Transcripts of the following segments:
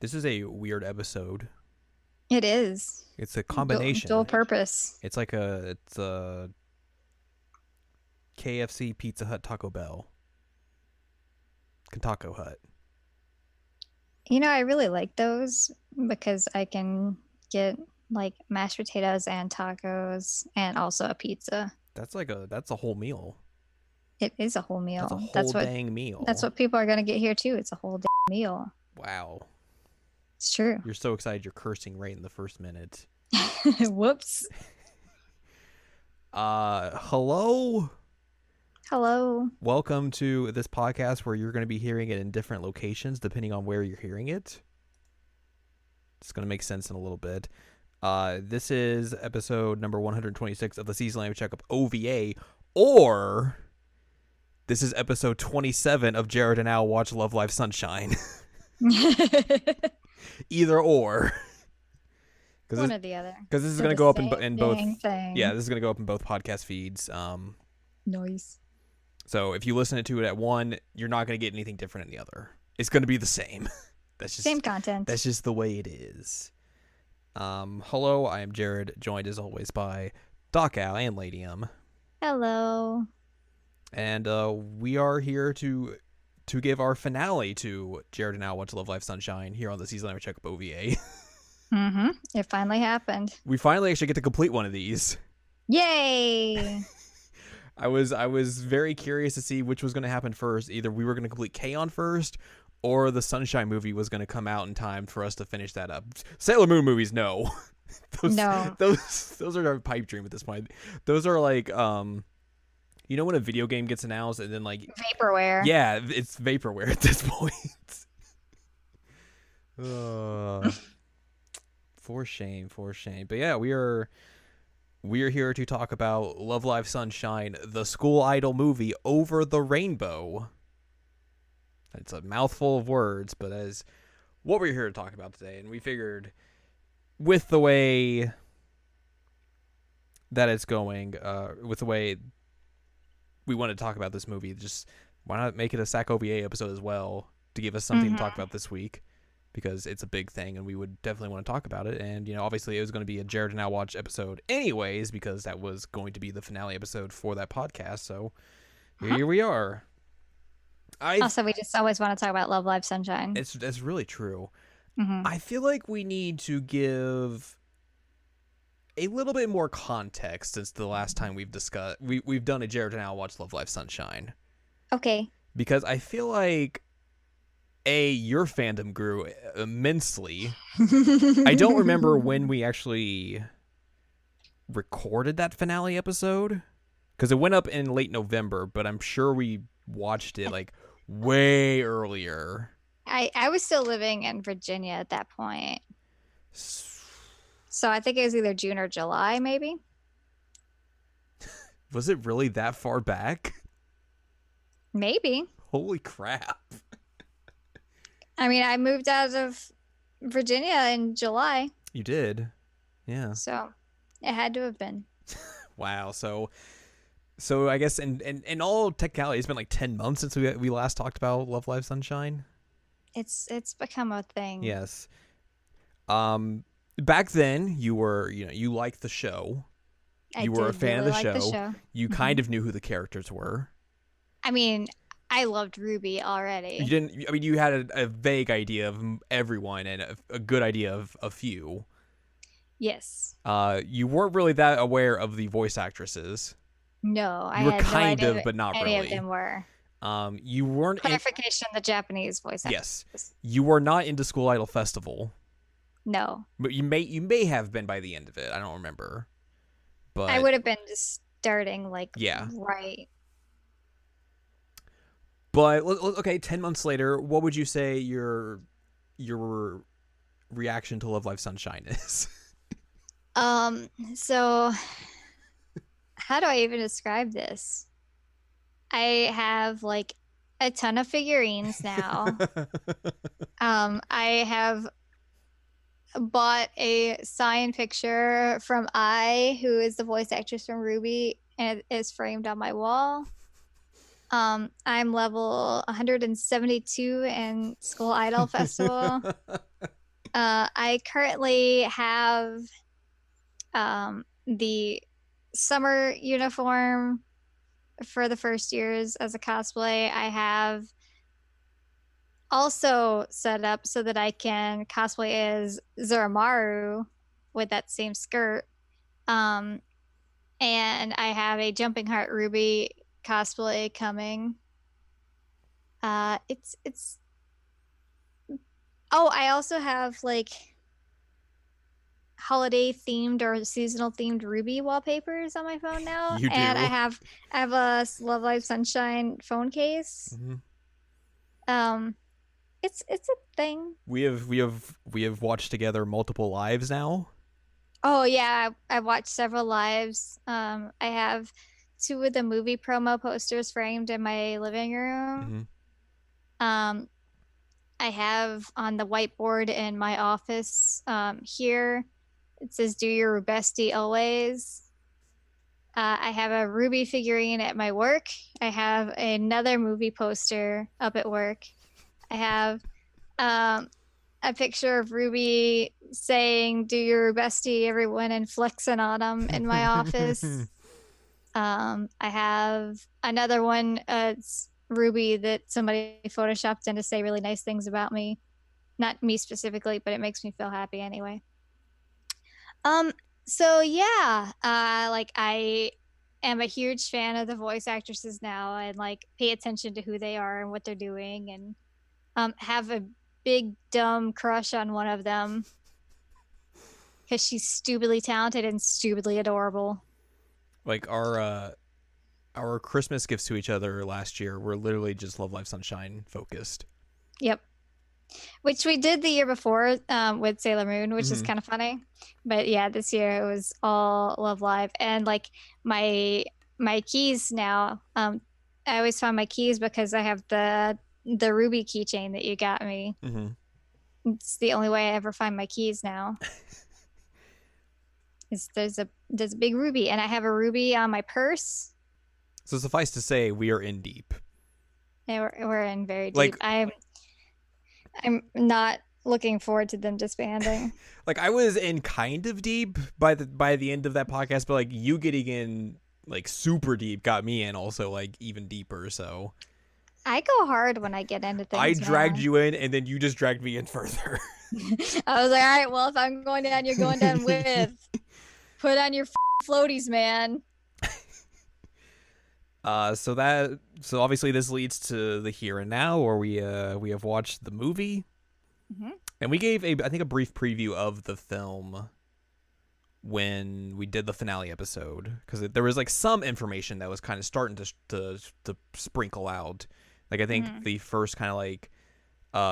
This is a weird episode. It is. It's a combination. Dual purpose. It's a KFC, Pizza Hut, Taco Bell. Taco Hut. You know, I really like those because I can get like mashed potatoes and tacos and also a pizza. That's a whole meal. It is a whole meal. That's a whole dang meal. That's what people are going to get here too. It's a whole dang meal. Wow. It's true. You're so excited you're cursing right in the first minute. Whoops. Hello. Hello. Welcome to this podcast where you're going to be hearing it in different locations depending on where you're hearing it. It's going to make sense in a little bit. This is episode number 126 of the Season Language Checkup OVA, or this is episode 27 of Jared and Al Watch Love Live Sunshine. Either or. One or the other. Because this is going to go up in both. Thing. Yeah, this is going to go up in both podcast feeds. Noise. So if you listen to it at one, you're not going to get anything different in the other. It's going to be the same. That's just same content. That's just the way it is. Hello, I am Jared, joined as always by Doc Al and Ladyem. Hello. And we are here to give our finale to Jared and Al Watch Love Live Sunshine here on the Season Language Checkup OVA. Mm-hmm. It finally happened. We finally actually get to complete one of these. Yay! I was very curious to see which was going to happen first. Either we were going to complete K-On! First, or the Sunshine movie was going to come out in time for us to finish that up. Sailor Moon movies, no. Those are our pipe dream at this point. Those are like, you know when a video game gets announced and then like... Vaporware. Yeah, it's vaporware at this point. For shame. But yeah, we are here to talk about Love Live Sunshine, the school idol movie Over the Rainbow. It's a mouthful of words, but as what we're here to talk about today, and we figured with the way that it's going, with the way we want to talk about this movie, just why not make it a SAC OVA episode as well to give us something to talk about this week, because it's a big thing and we would definitely want to talk about it. And, you know, obviously it was going to be a Jared and Al Watch episode anyways, because that was going to be the finale episode for that podcast. So here we are. Also, we just always want to talk about Love Live Sunshine. That's really true. Mm-hmm. I feel like we need to give a little bit more context since the last time we've done a Jared and Al Watch Love Live Sunshine. Okay. Because I feel like your fandom grew immensely. I don't remember when we actually recorded that finale episode, because it went up in late November, but I'm sure we watched it like way earlier. I was still living in Virginia at that point. So I think it was either June or July, maybe. Was it really that far back? Maybe. Holy crap. I mean, I moved out of Virginia in July. You did? Yeah. So it had to have been. Wow. So I guess in all technicality, it's been like 10 months since we last talked about Love Live Sunshine. It's become a thing. Yes. Back then you liked the show. You were a fan of the show. You kind of knew who the characters were. I mean, I loved Ruby already. You didn't. I mean, you had a vague idea of everyone and a good idea of a few. Yes. You weren't really that aware of the voice actresses. No, you were kind of, but not really. Any of them were. You weren't. Clarification: the Japanese voice actresses. Yes, you were not into School Idol Festival. No. But you may have been by the end of it. I don't remember. But I would have been just starting right. But okay, 10 months later, what would you say your reaction to Love Live Sunshine is? So how do I even describe this? I have like a ton of figurines now. I have bought a signed picture from who is the voice actress from Ruby, and it is framed on my wall. I'm level 172 in School Idol Festival. I currently have the summer uniform for the first years as a cosplay. I have also set up so that I can cosplay as Zuramaru with that same skirt. Um, and I have a Jumping Heart Ruby cosplay coming. It's oh, I also have like holiday themed or seasonal themed Ruby wallpapers on my phone now, You and do. I have a Love Live Sunshine phone case. Mm-hmm. Um, it's a thing. We have watched together multiple lives now. Oh yeah, I watched several lives. I have two of the movie promo posters framed in my living room. Mm-hmm. Um, I have on the whiteboard in my office here. It says "Do your bestie always." I have a Ruby figurine at my work. I have another movie poster up at work. I have um, a picture of Ruby saying "Do your bestie, everyone," and flexing on them in my office. I have another one. It's Ruby that somebody photoshopped in to say really nice things about me. Not me specifically, but it makes me feel happy anyway. Um, so yeah, like I am a huge fan of the voice actresses now and like pay attention to who they are and what they're doing and have a big dumb crush on one of them because she's stupidly talented and stupidly adorable. Like our Christmas gifts to each other last year were literally just Love Live Sunshine focused. Yep. Which we did the year before with Sailor Moon, which is Mm-hmm. kind of funny. But yeah, this year it was all Love Live. And like my my keys now, I always find my keys because I have the ruby keychain that you got me. Mm-hmm. It's the only way I ever find my keys now. Is there's a big ruby and I have a ruby on my purse. So suffice to say, we are in deep. And we're in very Like deep. I'm not looking forward to them disbanding. like I was in kind of deep by the end of that podcast, but like you getting in like super deep got me in also like even deeper. So I go hard when I get into I things, dragged man. you in, and then you just dragged me in further. I was like, all right, well, if I'm going down, you're going down with. Put on your floaties, man. So obviously this leads to the here and now, where we have watched the movie, Mm-hmm. and we gave I think a brief preview of the film when we did the finale episode, because there was like some information that was kind of starting to sprinkle out. Like I think Mm-hmm. the first kind of like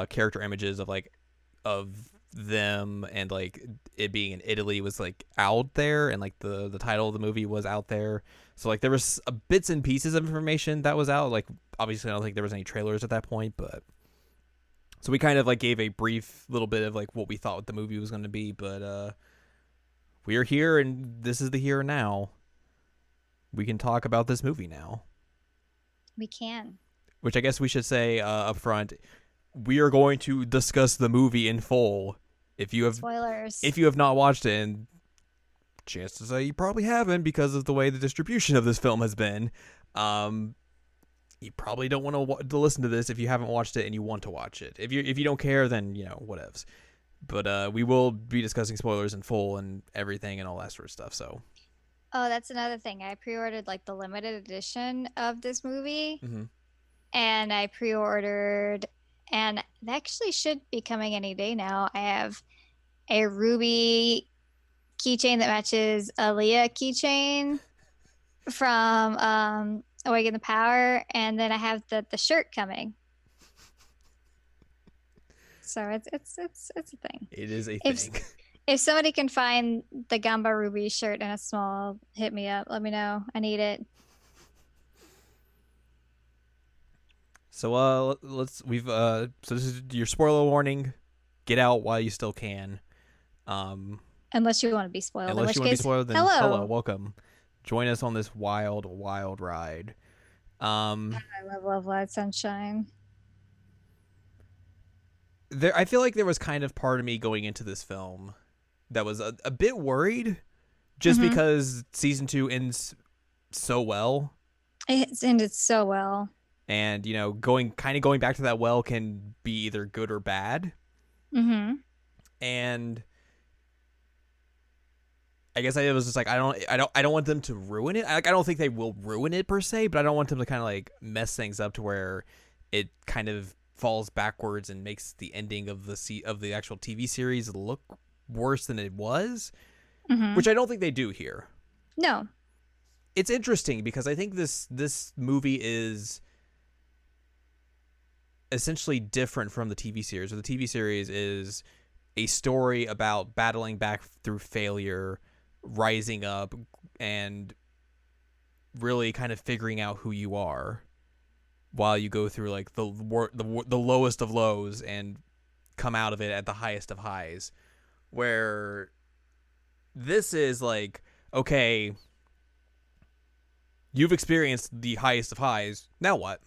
character images of like of them and like it being in Italy was like out there, and like the title of the movie was out there. So like there was bits and pieces of information that was out. Like obviously I don't think there was any trailers at that point, but so we kind of like gave a brief little bit of like what we thought the movie was going to be, but we're here and this is the here and now. We can talk about this movie now, We can. which I guess we should say up front. We are going to discuss the movie in full. Spoilers. If you have not watched it, and chances are you probably haven't because of the way the distribution of this film has been, you probably don't want to listen to this if you haven't watched it and you want to watch it. If you don't care, then whatevs. But we will be discussing spoilers in full and everything and all that sort of stuff. So Oh, that's another thing. I pre-ordered like the limited edition of this movie, mm-hmm. and I pre-ordered, and it actually should be coming any day now. I have a ruby keychain that matches a Leah keychain from Awaken the Power, and then I have the shirt coming. So it's a thing. It is a If thing. if somebody can find the Gamba Ruby shirt in a small, hit me up. Let me know. I need it. So so this is your spoiler warning. Get out while you still can. Unless you want to be spoiled. In Unless which you want to be case, spoiled, then hello, hello. welcome. Join us on this wild, wild ride. I love Love Live Sunshine. I feel like there was kind of part of me going into this film that was a bit worried, just Mm-hmm. because season 2 ends so well, It's ended so well. and going back to that well can be either good or bad. Mm-hmm. And I guess I was just like, I don't want them to ruin it. I don't think they will ruin it per se, but I don't want them to kind of like mess things up to where it kind of falls backwards and makes the ending of the actual TV series look worse than it was, Mm-hmm. which I don't think they do here. No. It's interesting because I think this movie is essentially different from the TV series. Or the TV series is a story about battling back through failure, rising up, and really kind of figuring out who you are while you go through like the lowest of lows and come out of it at the highest of highs. Where this is like, okay, you've experienced the highest of highs. Now what?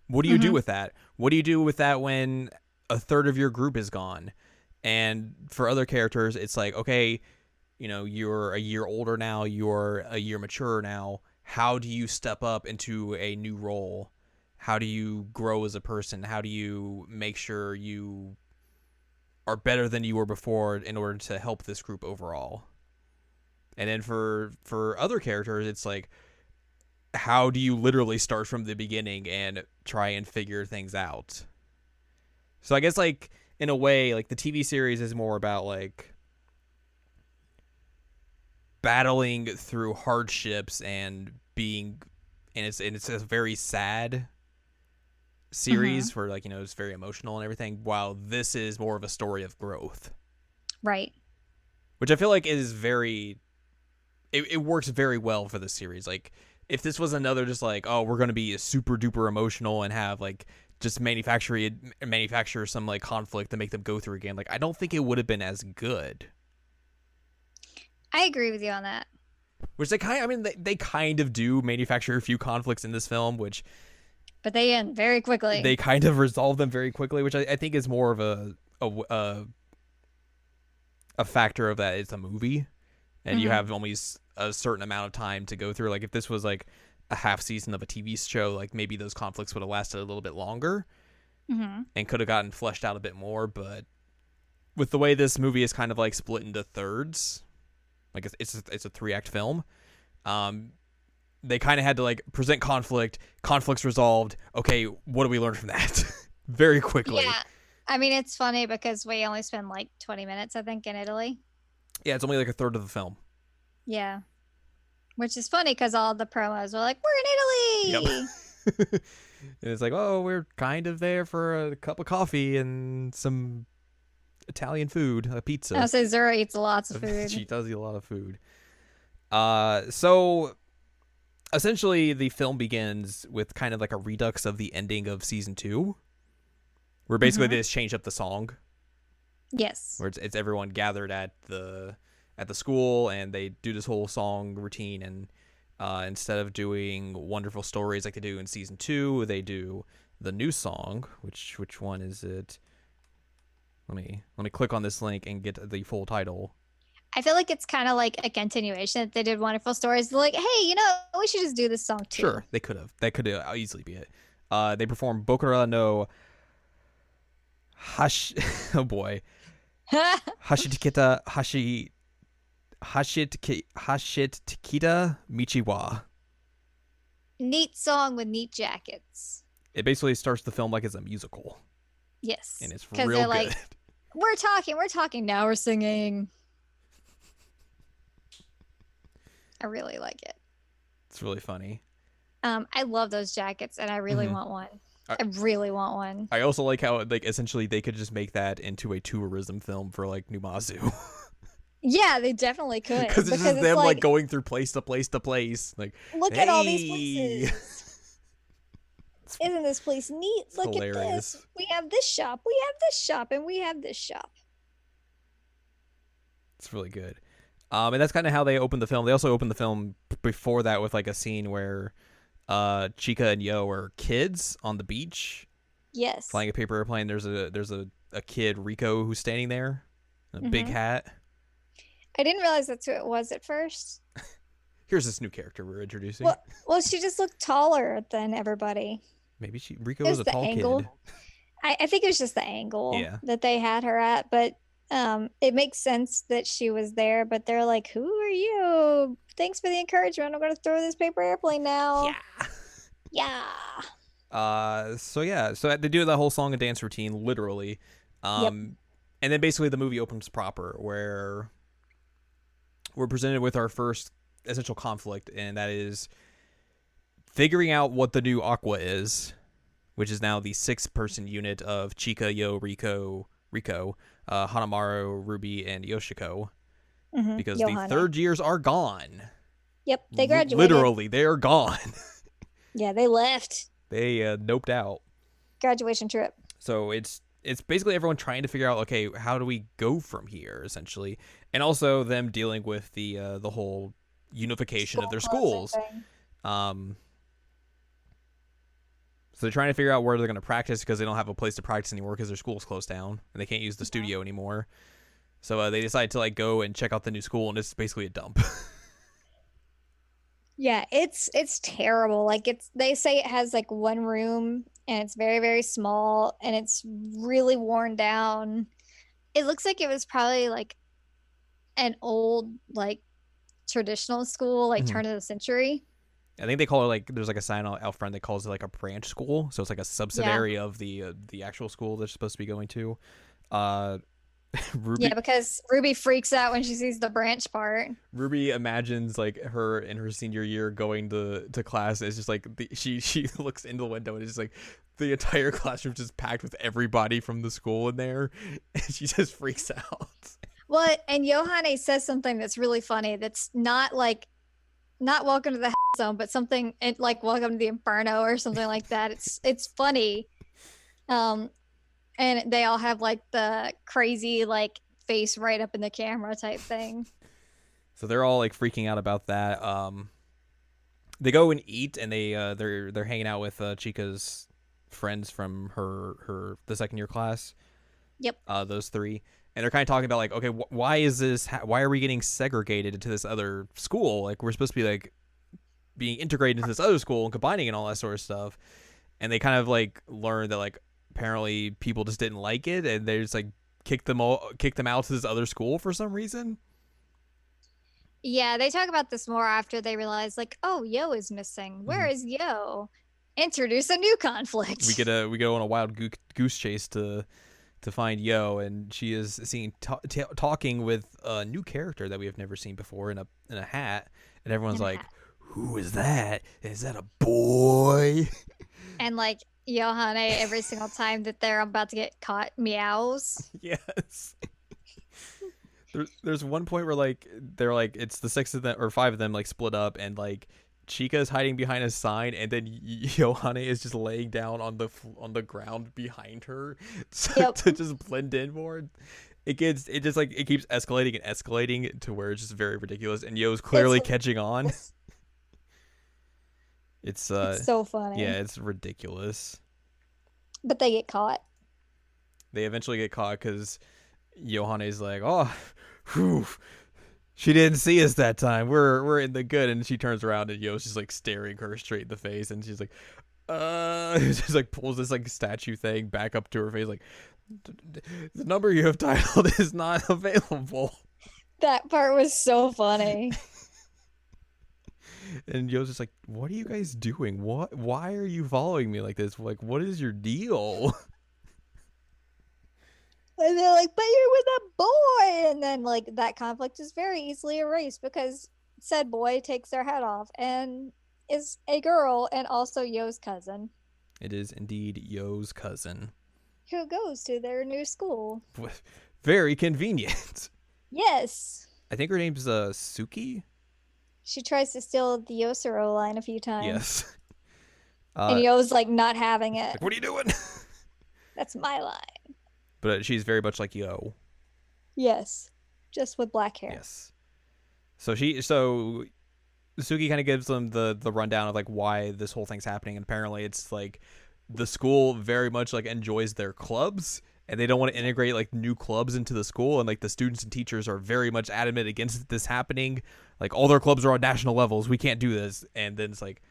What do you do Mm-hmm. with that? What do you do with that when a third of your group is gone? And for other characters, it's like, okay, you're a year older now, you're a year maturer now. How do you step up into a new role? How do you grow as a person? How do you make sure you are better than you were before in order to help this group overall? And then for other characters, it's like, how do you literally start from the beginning and try and figure things out? So I guess like in a way, like the TV series is more about like battling through hardships and being, and it's a very sad Mm-hmm. series where like it's very emotional and everything, while this is more of a story of growth, Right. which I feel like is it works very well for the series. Like if this was another just like, oh, we're going to be super duper emotional and have like just manufacture some like conflict to make them go through again, like I don't think it would have been as good. I agree with you on that. Which they kind of do manufacture a few conflicts in this film, which But they end very quickly. they kind of resolve them very quickly, which I think is more of a factor of that it's a movie and you Mm-hmm. have only a certain amount of time to go through. Like if this was like a half season of a TV show, like maybe those conflicts would have lasted a little bit longer Mm-hmm. and could have gotten fleshed out a bit more. But with the way this movie is kind of like split into thirds, like it's a 3-act film. They kind of had to like present conflicts resolved. Okay, what do we learn from that? Very quickly. Yeah. I mean, it's funny because we only spend like 20 minutes, I think, in Italy. Yeah, it's only like a third of the film. Yeah. Which is funny because all the promos were like, we're in Yep. Italy. And it's like, oh, we're kind of there for a cup of coffee and some Italian food, a pizza. I'll say Zura eats lots of food. She does eat a lot of food. So essentially the film begins with kind of like a redux of the ending of season 2, where basically they just change up the song, Yes. where it's everyone gathered at the school and they do this whole song routine, and instead of doing wonderful stories like they do in season 2, they do the new song. Which one is it? Let me click on this link and get the full title. I feel like it's kind of like a continuation. They did wonderful stories. They're like, hey, we should just do this song too. Sure, they could have. That could easily be it. They performed Bokura no Hash. Oh boy, Hashitikita Hashitikita Michiwa. Neat song with neat jackets. It basically starts the film like it's a musical, Yes. and it's Because real they're good. like, we're talking, now we're singing. I really like it. It's really funny. I love those jackets and I really Mhm. want one. I- I really want one. I also like how like essentially they could just make that into a tourism film for like Numazu, Yeah, they definitely could. because it's just them like going through place to place to place. Like, look at all these hey! places. Isn't this place neat? It's Look hilarious. at this. We have this shop, we have this shop, and we have this shop. It's really good. And that's kind of how they opened the film. They also opened the film before that with like a scene where Chica and Yo are kids on the beach Yes. flying a paper airplane. There's a a kid, Rico, who's standing there, a big hat. I didn't realize that's who it was at first. Here's this new character we're introducing. Well, she just looked taller than everybody. Maybe Rico It is was a the tall angle. kid. I think it was just the angle Yeah. that they had her at, but it makes sense that she was there, but they're like, who are you? Thanks for the encouragement. I'm gonna throw this paper airplane now. Yeah. So they do that whole song and dance routine, literally. Yep. And then basically the movie opens proper, where we're presented with our first essential conflict, and that is figuring out what the new Aqua is, which is now the 6-person unit of Chika, Yo, Rico, Hanamaru, Ruby, and Yoshiko, because Yohane. the third years are gone. Yep, they graduated. Literally, they are gone. Yeah, they left. They noped out. Graduation trip. So it's basically everyone trying to figure out, okay, how do we go from here, essentially, and also them dealing with the whole unification of their schools. So they're trying to figure out where they're going to practice, because they don't have a place to practice anymore because their school's closed down and they can't use the studio anymore. So they decide to go and check out the new school, and it's basically a dump. Yeah, it's terrible. They say it has one room and it's very, very small and it's really worn down. It looks like it was probably an old traditional school, turn of the century. I think they call it there's a sign out front that calls it a branch school, so it's a subsidiary of the actual school they're supposed to be going to. Ruby, yeah, because Ruby freaks out when she sees the branch part. Ruby imagines her in her senior year going to class. It's just she looks into the window and it's just the entire classroom just packed with everybody from the school in there, and she just freaks out. Well, and Yohane says something that's really funny. That's not welcome to the zone, but something welcome to the inferno or something like that. It's funny. And they all have the crazy face right up in the camera type thing. So they're all freaking out about that. They go and eat, and they're hanging out with Chika's friends from the second year class. Yep. Those three. And they're kind of talking about okay, why is this? Why are we getting segregated into this other school? We're supposed to be being integrated into this other school and combining and all that sort of stuff. And they kind of learn that apparently people just didn't like it, and they just kicked them out to this other school for some reason. Yeah, they talk about this more after they realize oh, Yo is missing. Where is Yo? Introduce a new conflict. We go on a wild goose chase to find Yo, and she is seen talking with a new character that we have never seen before in a hat, and everyone's who is that? Is that a boy? And Yohane, every single time that they're about to get caught, meows. Yes. There's one point where they're it's the 6 of them or 5 of them split up, and Chika is hiding behind a sign, and then Yohane is just laying down on the ground behind her to just blend in more. It keeps escalating and escalating to where it's just very ridiculous, and Yo's clearly catching on. It's so funny. Yeah, it's ridiculous. But they get caught. They eventually get caught because Yohane's oh, whew, she didn't see us that time. We're in the good. And she turns around and Yo's just staring her straight in the face, and she's just pulls this statue thing back up to her face the number you have dialed is not available. That part was so funny. And Yo's just what are you guys doing? Why are you following me like this? What is your deal? And they're but you're with a boy. And then that conflict is very easily erased because said boy takes their hat off and is a girl and also Yo's cousin. It is indeed Yo's cousin. Who goes to their new school. Very convenient. Yes. I think her name's Suki. She tries to steal the Yosuro line a few times. Yes. And Yo's not having it. What are you doing? That's my line. But she's very much like Yo. Yes. Just with black hair. Yes. So Suki kind of gives them the rundown of why this whole thing's happening, and apparently it's the school very much enjoys their clubs, and they don't want to integrate like new clubs into the school, and like the students and teachers are very much adamant against this happening. Like all their clubs are on national levels. We can't do this. And then it's like,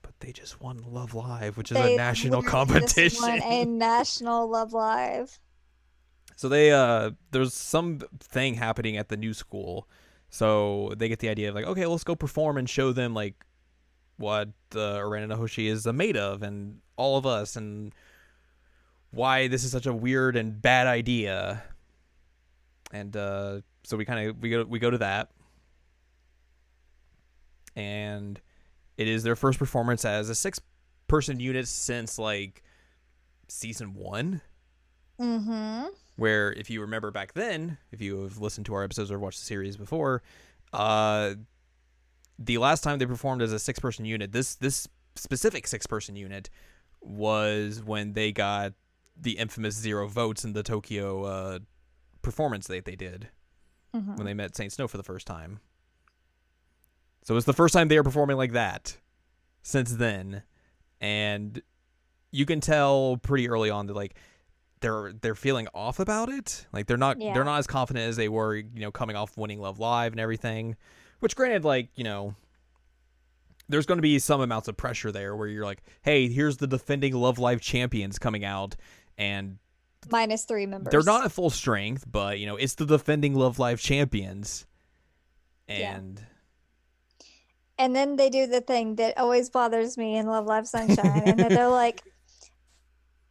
but they just won Love Live, which is a They national literally just competition. won a national Love Live. So they there's some thing happening at the new school. So they get the idea of like, okay, let's go perform and show them like what Arena Nahoshi is made of, and all of us, and why this is such a weird and bad idea. And so we go to that, and it is their first performance as a 6-person unit since like season 1. Mm-hmm. Where, if you remember back then, if you have listened to our episodes or watched the series before, the last time they performed as a 6-person unit, this specific 6-person unit, was when they got the infamous 0 votes in the Tokyo performance that they did when they met Saint Snow for the first time. So it's the first time they are performing like that since then, and you can tell pretty early on that like they're feeling off about it. Like they're not as confident as they were, coming off winning Love Live and everything. Which, granted, like, there's going to be some amounts of pressure there where you're like, hey, here's the defending Love Live champions coming out, and minus 3 members. They're not at full strength, but it's the defending Love Live champions, and then they do the thing that always bothers me in Love Live Sunshine, and then they're like,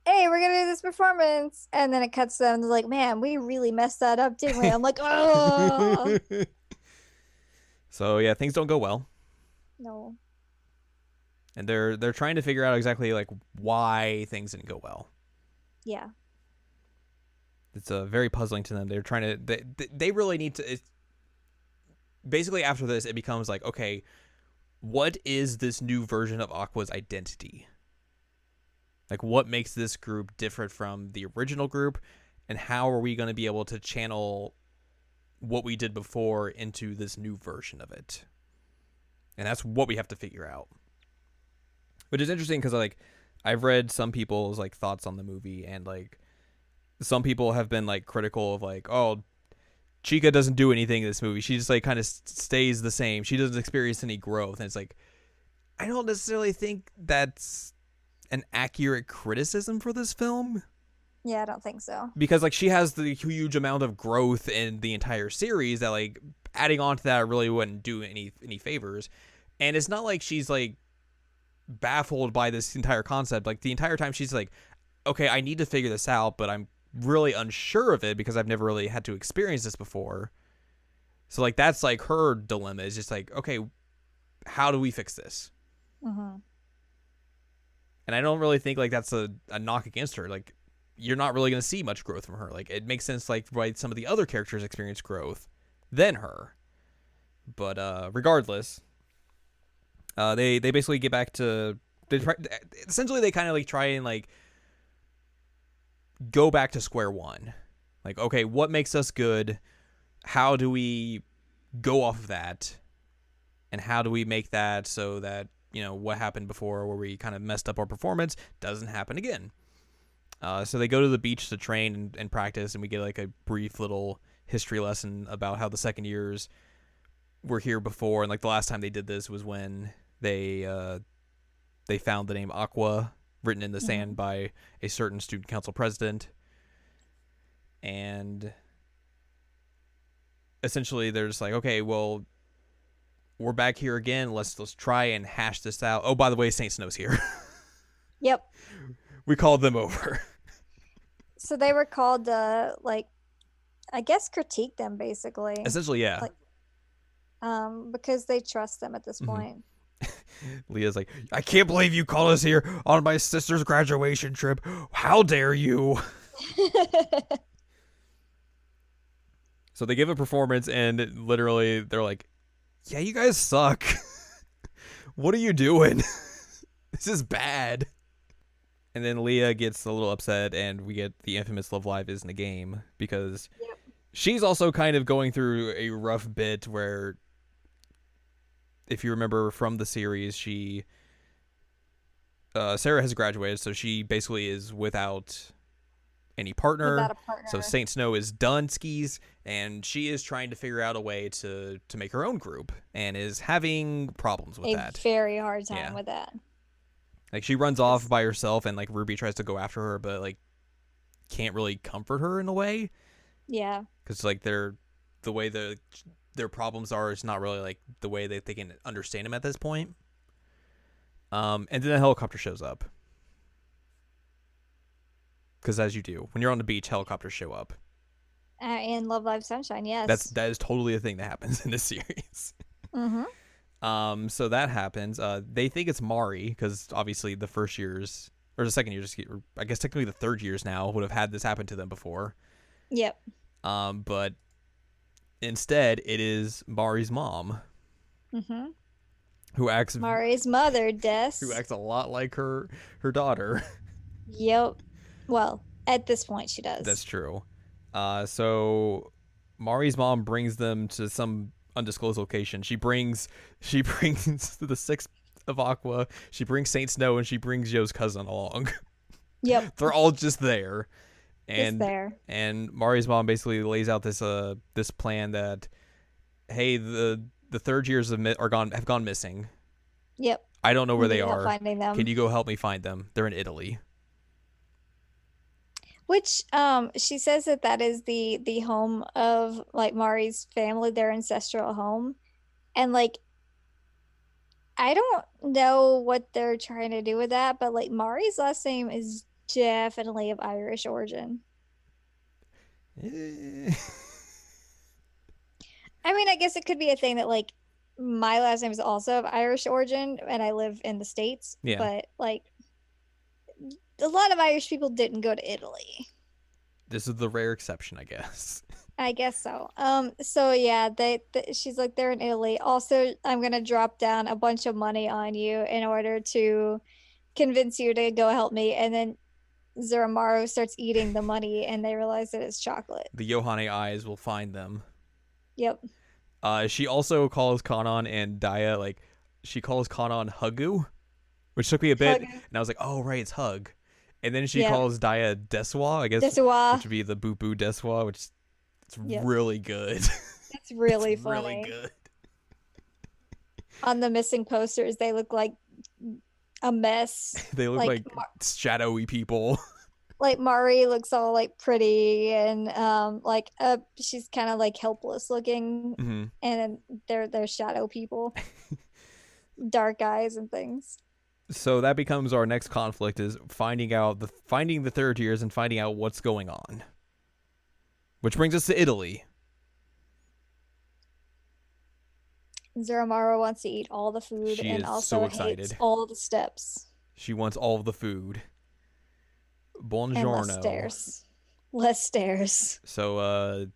hey, we're gonna do this performance, and then it cuts to them, they're like, man, we really messed that up, didn't we? I'm like, oh. So yeah, things don't go well. No. And they're trying to figure out exactly like why things didn't go well. Yeah. It's very puzzling to them. They're trying to they really need to. Basically, after this, it becomes like, okay, what is this new version of Aqua's identity? Like, what makes this group different from the original group, and how are we going to be able to channel what we did before into this new version of it? And that's what we have to figure out. Which is interesting because, like, I've read some people's, like, thoughts on the movie, and, like, some people have been, like, critical of, like, oh, Chica doesn't do anything in this movie. She just, like, kind of stays the same. She doesn't experience any growth. And it's like, I don't necessarily think that's an accurate criticism for this film. Yeah, I don't think so. Because, like, she has the huge amount of growth in the entire series that, like, adding on to that really wouldn't do any favors. And it's not like she's, like, baffled by this entire concept. Like, the entire time she's like, okay, I need to figure this out, but I'm really unsure of it because I've never really had to experience this before. So, like, that's, like, her dilemma is just like, okay, how do we fix this? Mm-hmm. And I don't really think, like, that's a knock against her. Like, you're not really going to see much growth from her. Like, it makes sense, like, why some of the other characters experience growth than her. But regardless, they basically get back to... essentially, they kind of, like, try and, like, go back to square one. Like, okay, what makes us good? How do we go off of that? And how do we make that so that, what happened before where we kind of messed up our performance doesn't happen again? So they go to the beach to train and practice, and we get like a brief little history lesson about how the second years were here before, and like the last time they did this was when they found the name Aqua written in the sand by a certain student council president, and essentially they're just like, okay, well, we're back here again. Let's try and hash this out. Oh, by the way, Saint Snow's here. Yep. We called them over. So they were called to, like, I guess critique them, basically. Essentially, yeah. Like, because they trust them at this point. Leah's like, I can't believe you called us here on my sister's graduation trip. How dare you? So they give a performance, and literally they're like, yeah, you guys suck. What are you doing? This is bad. And then Leah gets a little upset, and we get the infamous Love Live isn't a game, because she's also kind of going through a rough bit where, if you remember from the series, Sarah has graduated, so she basically is without any partner. without a So partner. Saint Snow is done skis, and she is trying to figure out a way to make her own group, and is having problems with A that. very hard time Yeah, with that. like she runs off 'Cause- by herself, and like Ruby tries to go after her, but like can't really comfort her in a way, yeah. because like the way their problems are is not really like the way that they can understand them at this point. And then a helicopter shows up, because as you do when you're on the beach, helicopters show up. In Love Live Sunshine, That's yes. that is totally a thing that happens in this series. Mm-hmm. So that happens. They think it's Mari because obviously the first years or the second years, I guess technically the third years now would have had this happen to them before. Yep. But instead it is Mari's mom Mm-hmm. who acts Mari's mother, Des. who acts a lot like her daughter. Yep. Well, at this point, she does. That's true. So Mari's mom brings them to some undisclosed location. She brings the six of Aqua. She brings Saint Snow, and she brings Yo's cousin along. Yep. They're all just there, Just and there. and Mari's mom basically lays out this plan that, hey, the third years have gone missing. Yep. I don't know where We they need help are. finding them. Can you go help me find them? They're in Italy. Which she says that is the home of like Mari's family, their ancestral home. And like I don't know what they're trying to do with that, but like Mari's last name is definitely of Irish origin. Eh. I mean, I guess it could be a thing that like my last name is also of Irish origin and I live in the States, Yeah. but like a lot of Irish people didn't go to Italy. This is the rare exception, I guess. I guess so. So yeah, she's like they're in Italy. Also, I'm gonna drop down a bunch of money on you in order to convince you to go help me. And then Zuramaru starts eating the money, and they realize that it's chocolate. The Yohane eyes will find them. Yep. She also calls Kanan and Daya, like, she calls Kanan Hugu, which took me a bit, Hugu. and I was like, oh, right, it's Hug. And then she Yep. calls Daya Deswa, I guess, Desuwa. which would be the Boo Boo Deswa, which it's Yep. really good. It's really It's funny. really good. On the missing posters, they look like a mess. They look like shadowy people. Like Mari looks all like pretty and like she's kind of like helpless looking, Mm-hmm. and they're shadow people, dark eyes and things. So that becomes our next conflict, is finding the third years and finding out what's going on. Which brings us to Italy. Zuramaru wants to eat all the food She and is also so hates excited. all the steps She wants all of the food. and Buongiorno. less stairs. Less stairs. So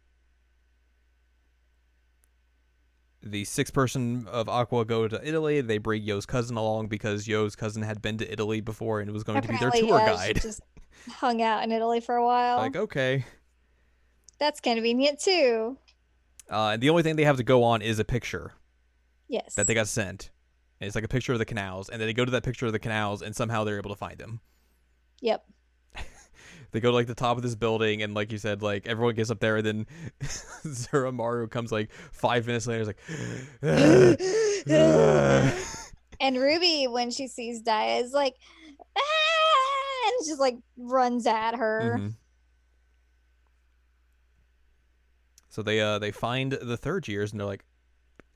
the 6-person of Aqua go to Italy. They bring Yo's cousin along because Yo's cousin had been to Italy before and was going to be their tour yeah, guide. she just hung out in Italy for a while. Like, okay. That's convenient too. And the only thing they have to go on is a picture Yes. that they got sent. And it's like a picture of the canals, and then they go to that picture of the canals, and somehow they're able to find them. Yep. They go to like the top of this building, and like you said, like everyone gets up there, and then Zuramaru comes like 5 minutes later. Is like, And Ruby, when she sees Daya, is like, ah! And just like runs at her. Mhm. So they find the third years, and they're like,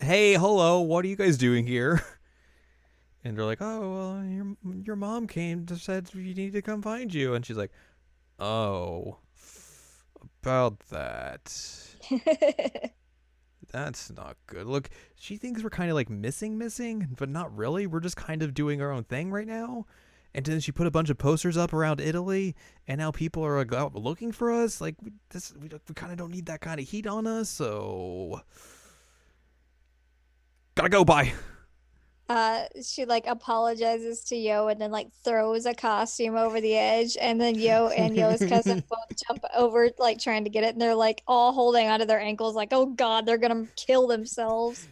"Hey, hello, what are you guys doing here?" And they're like, "Oh, well, your mom came to said you need to come find you," and she's like, "Oh, about that." That's not good. Look, she thinks we're kind of like missing, but not really. We're just kind of doing our own thing right now. And then she put a bunch of posters up around Italy, and now people are like, out looking for us. Like, we kind of don't need that kind of heat on us, so gotta go. Bye. She like apologizes to Yo and then like throws a costume over the edge, and then Yo and Yo's cousin both jump over like trying to get it, and they're like all holding onto their ankles like, oh god, they're gonna kill themselves.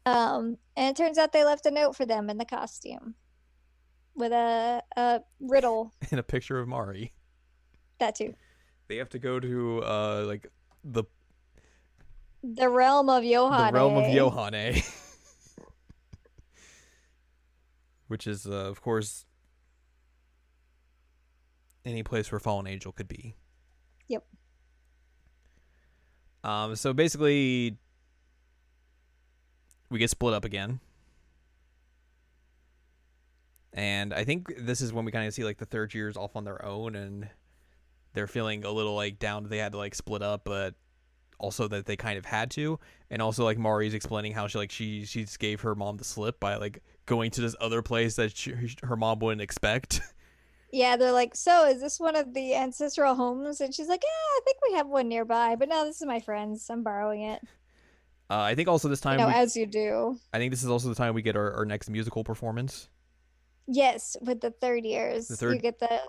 And it turns out they left a note for them in the costume with a riddle And a picture of Mari. That too. They have to go to like the The realm of the realm of Yohane. Yohane, which is of course any place where fallen angel could be. Yep. So basically, we get split up again. And I think this is when we kind of see like the third years off on their own, and they're feeling a little like down that they had to like split up, but also that they kind of had to. And also like Mari's explaining how she just gave her mom the slip by like going to this other place that her mom wouldn't expect. Yeah, they're like, so is this one of the ancestral homes? And she's like, yeah, I think we have one nearby, but no, this is my friend's. I'm borrowing it. I think also this time As you do. I think this is also the time we get our next musical performance. Yes, with the third years, you get the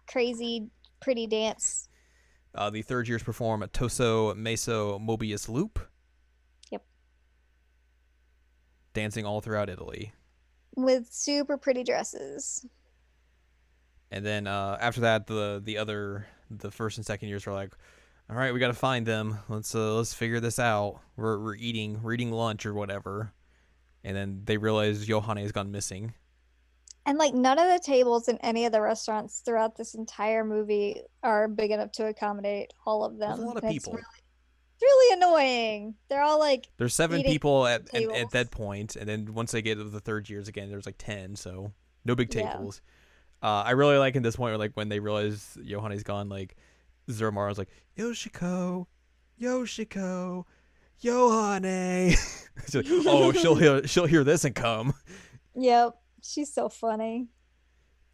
crazy, pretty dance. The third years perform a Toso Meso Mobius Loop. Yep. Dancing all throughout Italy. With super pretty dresses. And then after that, the first and second years were like, all right, we got to find them. Let's figure this out. We're eating lunch or whatever. And then they realize Yohane has gone missing. And like none of the tables in any of the restaurants throughout this entire movie are big enough to accommodate all of them. There's a lot of people. It's really annoying. They're all like there's 7 people at that point, and then once they get to the third years again, there's like 10. So no big tables. Yeah. I really like in this point, like when they realize Yohane's gone, like Zuramaru's like Yoshiko, Yohane. Like, oh, she'll hear this and come. Yep. She's so funny.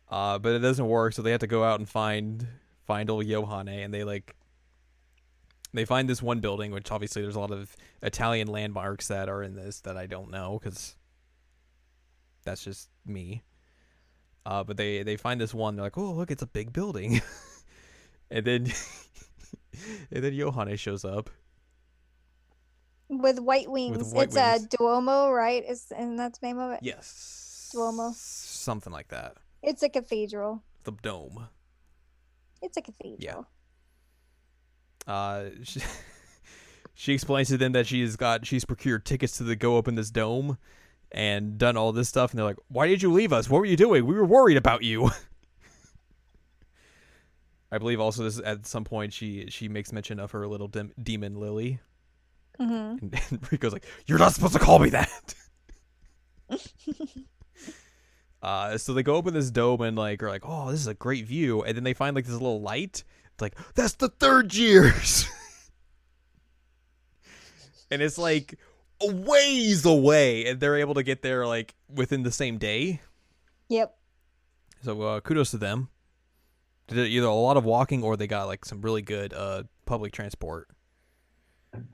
But it doesn't work, so they have to go out and find old Yohane, and they find this one building, which obviously there's a lot of Italian landmarks that are in this that I don't know because that's just me. But they find this one, they're like, oh look, it's a big building, and then Yohane shows up with white wings. It's a Duomo, right? And that's the name of it. Yes. Duomo. Something like that. It's a cathedral. The dome. It's a cathedral. Yeah. She explains to them that she's procured tickets to go up in this dome and done all this stuff, and they're like, why did you leave us? What were you doing? We were worried about you. I believe also this at some point she makes mention of her little demon Lily. Mm-hmm. And Rico's like, you're not supposed to call me that. So they go up in this dome and like are like, oh, this is a great view, and then they find like this little light. It's like, that's the third years. And it's like a ways away, and they're able to get there like within the same day. Yep. So kudos to them. They did either a lot of walking or they got like some really good public transport. I'm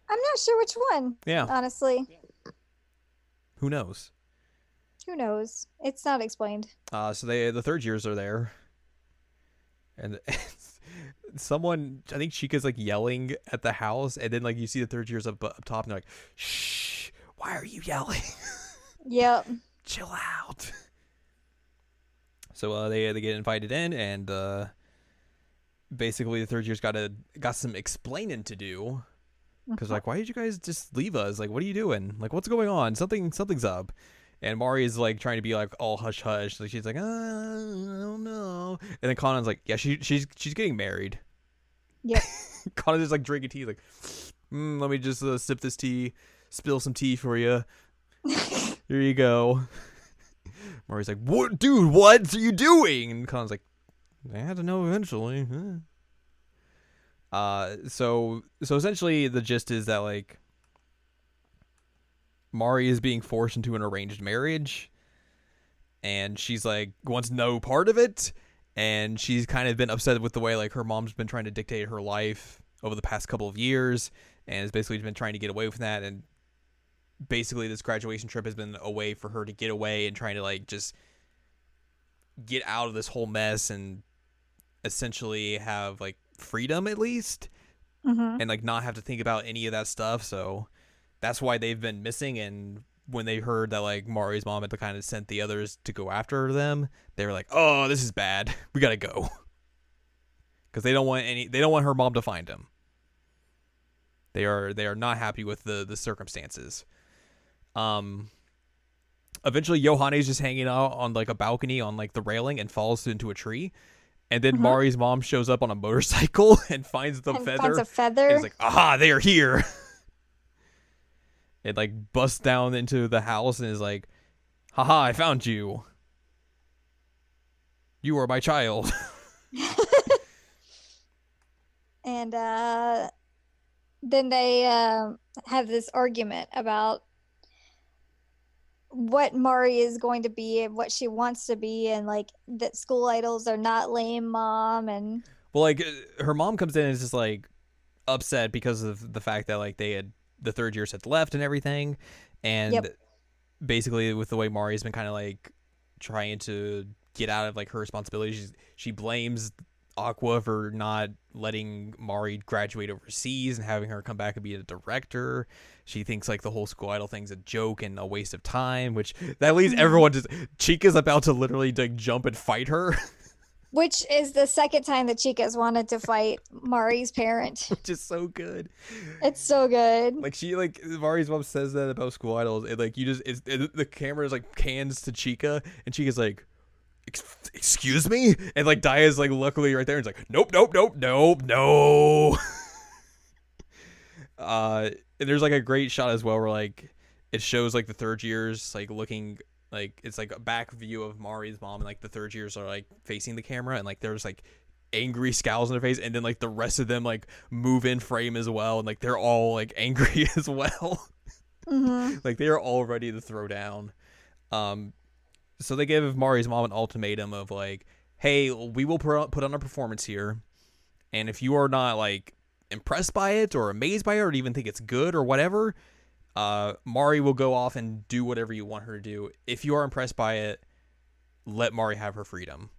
not sure which one. Yeah. Honestly. Who knows? Who knows? It's not explained. So the third years are there, and someone, I think Chica's like yelling at the house, and then like you see the third years up top, and they're like, "Shh! Why are you yelling? Yep. Chill out." So they get invited in, and basically the third year's got some explaining to do. Because like, why did you guys just leave us? Like, what are you doing? Like, what's going on? Something's up. And Mari is like trying to be like all hush hush. Like she's like, I don't know. And then Conan's like, yeah, she's getting married. Yep. Conan's just like drinking tea. Like, let me just sip this tea, spill some tea for you. Here you go. Mari's like, what, dude? What are you doing? And Conan's like, I had to know eventually. So essentially the gist is that like Mari is being forced into an arranged marriage, and she's like wants no part of it, and she's kind of been upset with the way like her mom's been trying to dictate her life over the past couple of years, and has basically been trying to get away from that, and basically this graduation trip has been a way for her to get away and trying to like just get out of this whole mess and essentially have like freedom at least, and like not have to think about any of that stuff. So that's why they've been missing, and when they heard that like Mari's mom had kind of sent the others to go after them, they were like, "Oh, this is bad. We gotta go," because they don't want her mom to find him. They are not happy with the circumstances. Eventually, Johanne's just hanging out on like a balcony on like the railing and falls into a tree. And then Mari's mom shows up on a motorcycle and finds the feather. Finds a feather. And is like, "Aha, they are here." It like busts down into the house and is like, "Haha, I found you. You are my child." And then they have this argument about what Mari is going to be and what she wants to be, and like that school idols are not lame, mom. And well, like her mom comes in and is just like upset because of the fact that like the third years had left and everything, and basically with the way Mari's been kind of like trying to get out of like her responsibilities, she blames Aqua for not letting Mari graduate overseas and having her come back and be a director. She thinks like the whole school idol thing's a joke and a waste of time, which that leaves everyone just... Chica's about to literally like jump and fight her. Which is the second time that Chica's wanted to fight Mari's parent. Which is so good. It's so good. Like Mari's mom says that about school idols. It, like the camera is like cans to Chica, and Chica's like, "Excuse me?" And like Daya's like luckily right there and it's like, "Nope, nope, nope, nope, no." And there's like a great shot as well where like it shows like the third years like looking like it's like a back view of Mari's mom, and like the third years are like facing the camera, and like there's like angry scowls on their face, and then like the rest of them like move in frame as well, and like they're all like angry as well. Like they are all ready to throw down. So they give Mari's mom an ultimatum of like, "Hey, we will put on a performance here, and if you are not like impressed by it or amazed by it or even think it's good or whatever, Mari will go off and do whatever you want her to do. If you are impressed by it, let Mari have her freedom."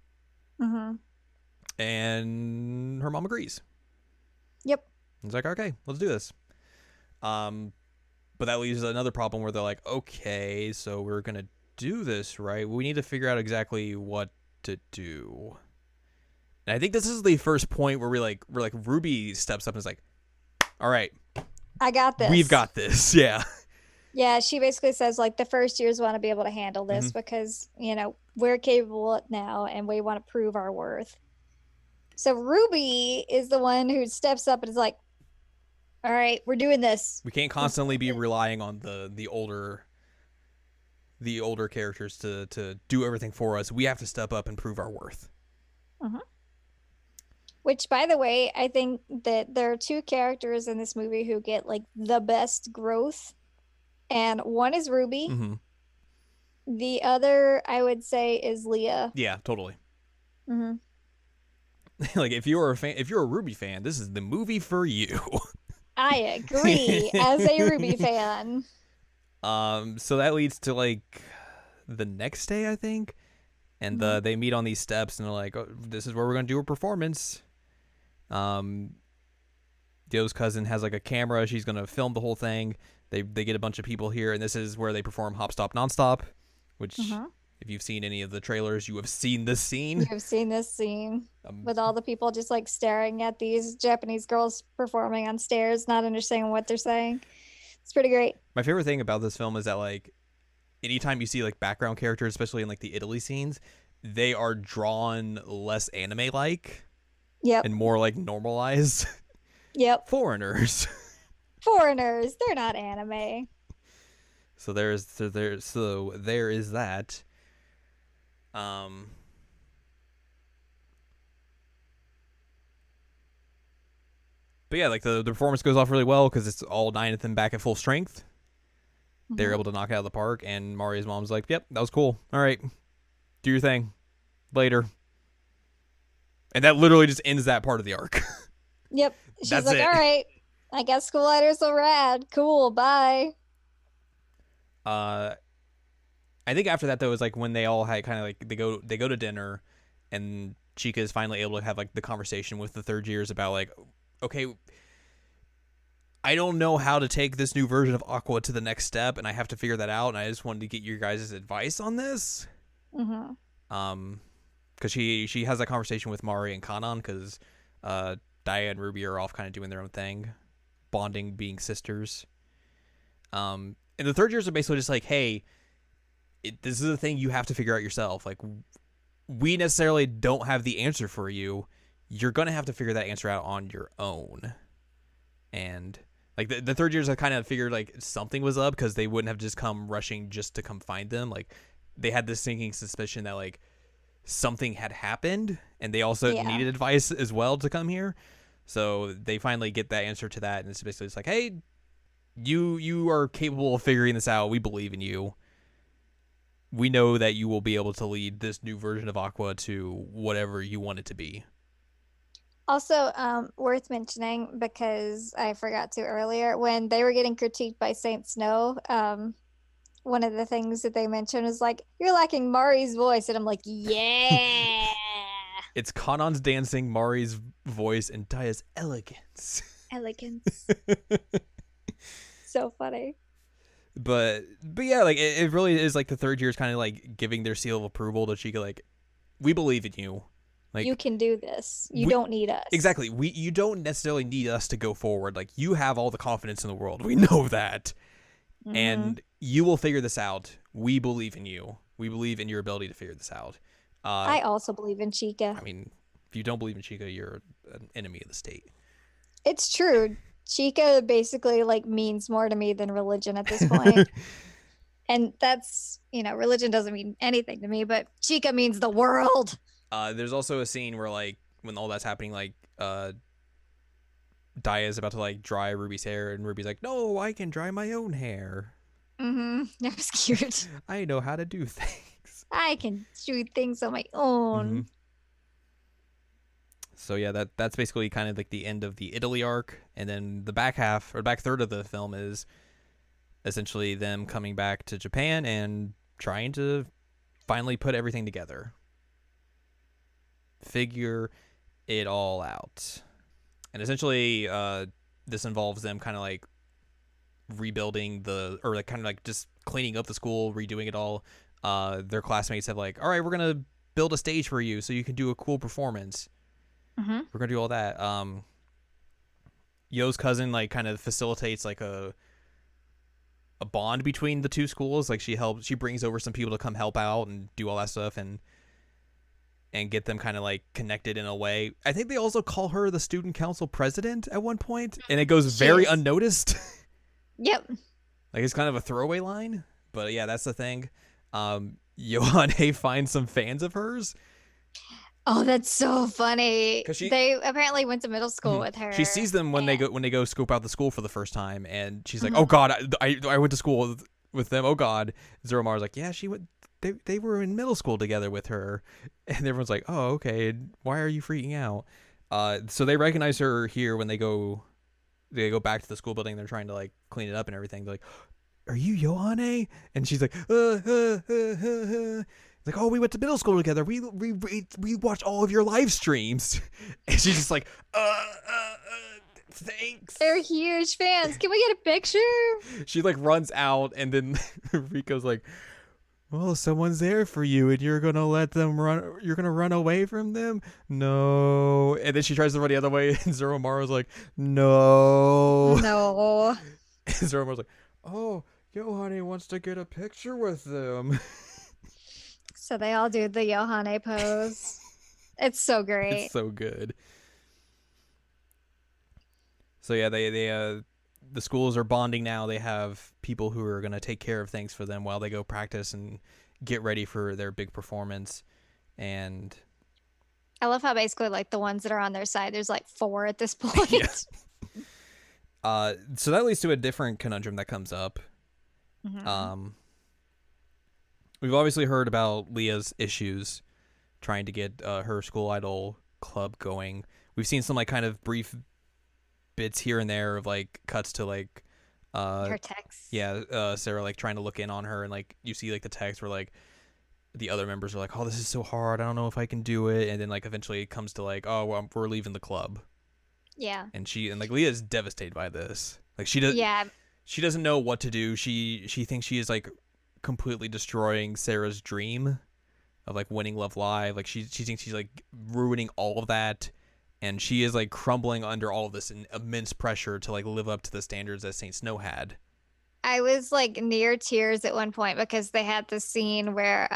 And her mom agrees. Yep. It's like, "Okay, let's do this." But that leaves another problem where they're like, "Okay, so we're gonna do this, right? We need to figure out exactly what to do." And I think this is the first point where we're like Ruby steps up and is like, "All right, I got this. We've got this." Yeah. Yeah, she basically says like the first years want to be able to handle this because, you know, we're capable now and we want to prove our worth. So Ruby is the one who steps up and is like, "All right, we're doing this. We can't constantly be relying on the older characters to do everything for us. We have to step up and prove our worth." Which, by the way, I think that there are two characters in this movie who get like the best growth, and one is Ruby. The other, I would say, is Leah. Yeah, totally. Like if you're a Ruby fan, this is the movie for you. I agree as a Ruby fan. So that leads to like the next day, I think, and they meet on these steps and they're like, "Oh, this is where we're gonna do a performance." Dio's cousin has like a camera. She's gonna film the whole thing. They get a bunch of people here, and this is where they perform Hop Stop Nonstop, which if you've seen any of the trailers, you have seen this scene. You've seen this scene with all the people just like staring at these Japanese girls performing on stairs, not understanding what they're saying. It's pretty great. My favorite thing about this film is that like anytime you see like background characters, especially in like the Italy scenes, they are drawn less anime like. Yep. And more like normalized. Yep. Foreigners. They're not anime. So there is that. But yeah, like the performance goes off really well because it's all 9 of them back at full strength. They're able to knock it out of the park, and Mari's mom's like, "Yep, that was cool. All right, do your thing. Later." And that literally just ends that part of the arc. Yep. She's That's like, it. "All right, I guess school idols are rad. Cool, bye." I think after that though is like when they all had kind of like they go to dinner, and Chica is finally able to have like the conversation with the third years about like, okay, I don't know how to take this new version of Aqua to the next step, and I have to figure that out. And I just wanted to get your guys' advice on this. Mm-hmm. Because she has that conversation with Mari and Kanan, because Daya and Ruby are off kind of doing their own thing, bonding, being sisters. And the third years are basically just like, hey, this is a thing you have to figure out yourself. Like, we necessarily don't have the answer for you. You're gonna have to figure that answer out on your own. And like the third years, I kind of figured like something was up, because they wouldn't have just come rushing just to come find them. Like, they had this sinking suspicion that like something had happened, and they also needed advice as well to come here. So they finally get that answer to that, and it's basically just like, hey, you are capable of figuring this out. We believe in you. We know that you will be able to lead this new version of Aqua to whatever you want it to be. Also, worth mentioning, because I forgot to earlier, when they were getting critiqued by Saint Snow, one of the things that they mentioned was like, you're lacking Mari's voice. And I'm like, yeah. It's Kanan's dancing, Mari's voice, and Daya's elegance. Elegance. So funny. But yeah, like it really is like the third year is kind of like giving their seal of approval to Chica. Like, we believe in you. Like, you can do this. You don't need us. Exactly. You don't necessarily need us to go forward. Like, you have all the confidence in the world. We know that. Mm-hmm. And you will figure this out. We believe in you. We believe in your ability to figure this out. I also believe in Chica. I mean, if you don't believe in Chica, you're an enemy of the state. It's true. Chica basically like means more to me than religion at this point. And that's, religion doesn't mean anything to me, but Chica means the world. There's also a scene where like when all that's happening, like Daya is about to like dry Ruby's hair, and Ruby's like, no, I can dry my own hair. Mm-hmm. That was cute. I know how to do things. I can do things on my own. Mm-hmm. So yeah, that's basically kind of like the end of the Italy arc, and then the back half or back third of the film is essentially them coming back to Japan and trying to finally put everything together, figure it all out. And essentially this involves them kind of like rebuilding just cleaning up the school, redoing it all. Their classmates have like, all right, we're gonna build a stage for you so you can do a cool performance. Mm-hmm. We're gonna do all that. Yo's cousin like kind of facilitates like a bond between the two schools. Like she brings over some people to come help out and do all that stuff and get them kind of like connected in a way. I think they also call her the student council president at one point, and it goes very unnoticed. Yep. Like, it's kind of a throwaway line, but yeah, that's the thing. Yohane finds some fans of hers. Oh, that's so funny. They apparently went to middle school with her. She sees them when they go scope out the school for the first time, and she's like, "Oh God, I went to school with them. Oh God." Zeromaru's like, "Yeah, she went. They were in middle school together with her," and everyone's like, "Oh, okay. Why are you freaking out?" So they recognize her here when they go back to the school building. They're trying to like clean it up and everything. They're like, "Are you Yohane?" And she's like, Like, oh, we went to middle school together. We watched all of your live streams. And she's just like, thanks. They're huge fans. Can we get a picture? She like runs out, and then Rico's like, well, someone's there for you, and you're gonna let them run. You're gonna run away from them? No. And then she tries to run the other way, and Zeromaru's like, no. No. And Zeromaru's like, oh, Yohane wants to get a picture with them. So they all do the Yohane pose. It's so great. It's so good. So yeah, they the schools are bonding now. They have people who are going to take care of things for them while they go practice and get ready for their big performance. And I love how basically like the ones that are on their side, there's like 4 at this point. Yeah. So that leads to a different conundrum that comes up. Mm-hmm. We've obviously heard about Leah's issues trying to get her school idol club going. We've seen some like kind of brief bits here and there of like cuts to like her text. Yeah, Sarah like trying to look in on her, and like you see like the text where like the other members are like, oh, this is so hard, I don't know if I can do it, and then like eventually it comes to like, oh, well, we're leaving the club. Yeah. And like Leah is devastated by this. Like Yeah, she doesn't know what to do. She thinks she is like completely destroying Sarah's dream of like winning Love Live. Like she thinks she's like ruining all of that, and she is like crumbling under all of this immense pressure to like live up to the standards that Saint Snow had. I was like near tears at one point because they had the scene where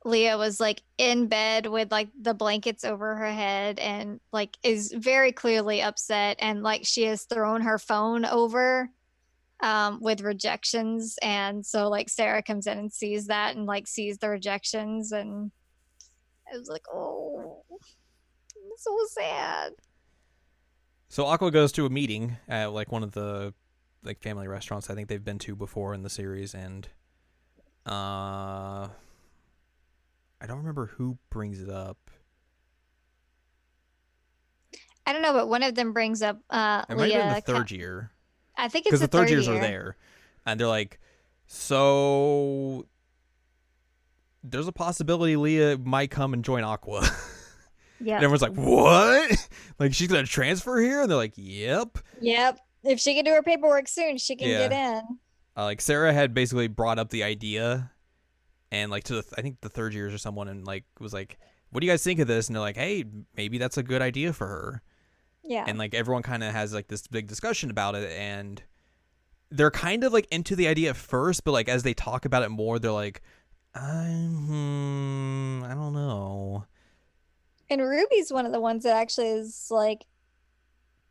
Leah was like in bed with like the blankets over her head and like is very clearly upset, and like she has thrown her phone over with rejections, and so like Sarah comes in and sees that and like sees the rejections, and I was like, oh, it's so sad. So Aqua goes to a meeting at like one of the like family restaurants I think they've been to before in the series, and I don't remember who brings it up. I don't know, but one of them brings up It might have been the Leah. third year, I think it's because the the third third years are year. there, and they're like, so there's a possibility Leah might come and join Aqua. Yep. And everyone's like, what? Like, she's going to transfer here? And they're like, yep. Yep. If she can do her paperwork soon, she can get Yeah. in. Like, Sarah had basically brought up the idea, and, like, to I think the third years or someone, and, like, was like, what do you guys think of this? And they're like, hey, maybe that's a good idea for her. Yeah. And, like, everyone kind of has, like, this big discussion about it, and they're kind of, like, into the idea at first, but, like, as they talk about it more, they're like, I don't know. And Ruby's one of the ones that actually is like,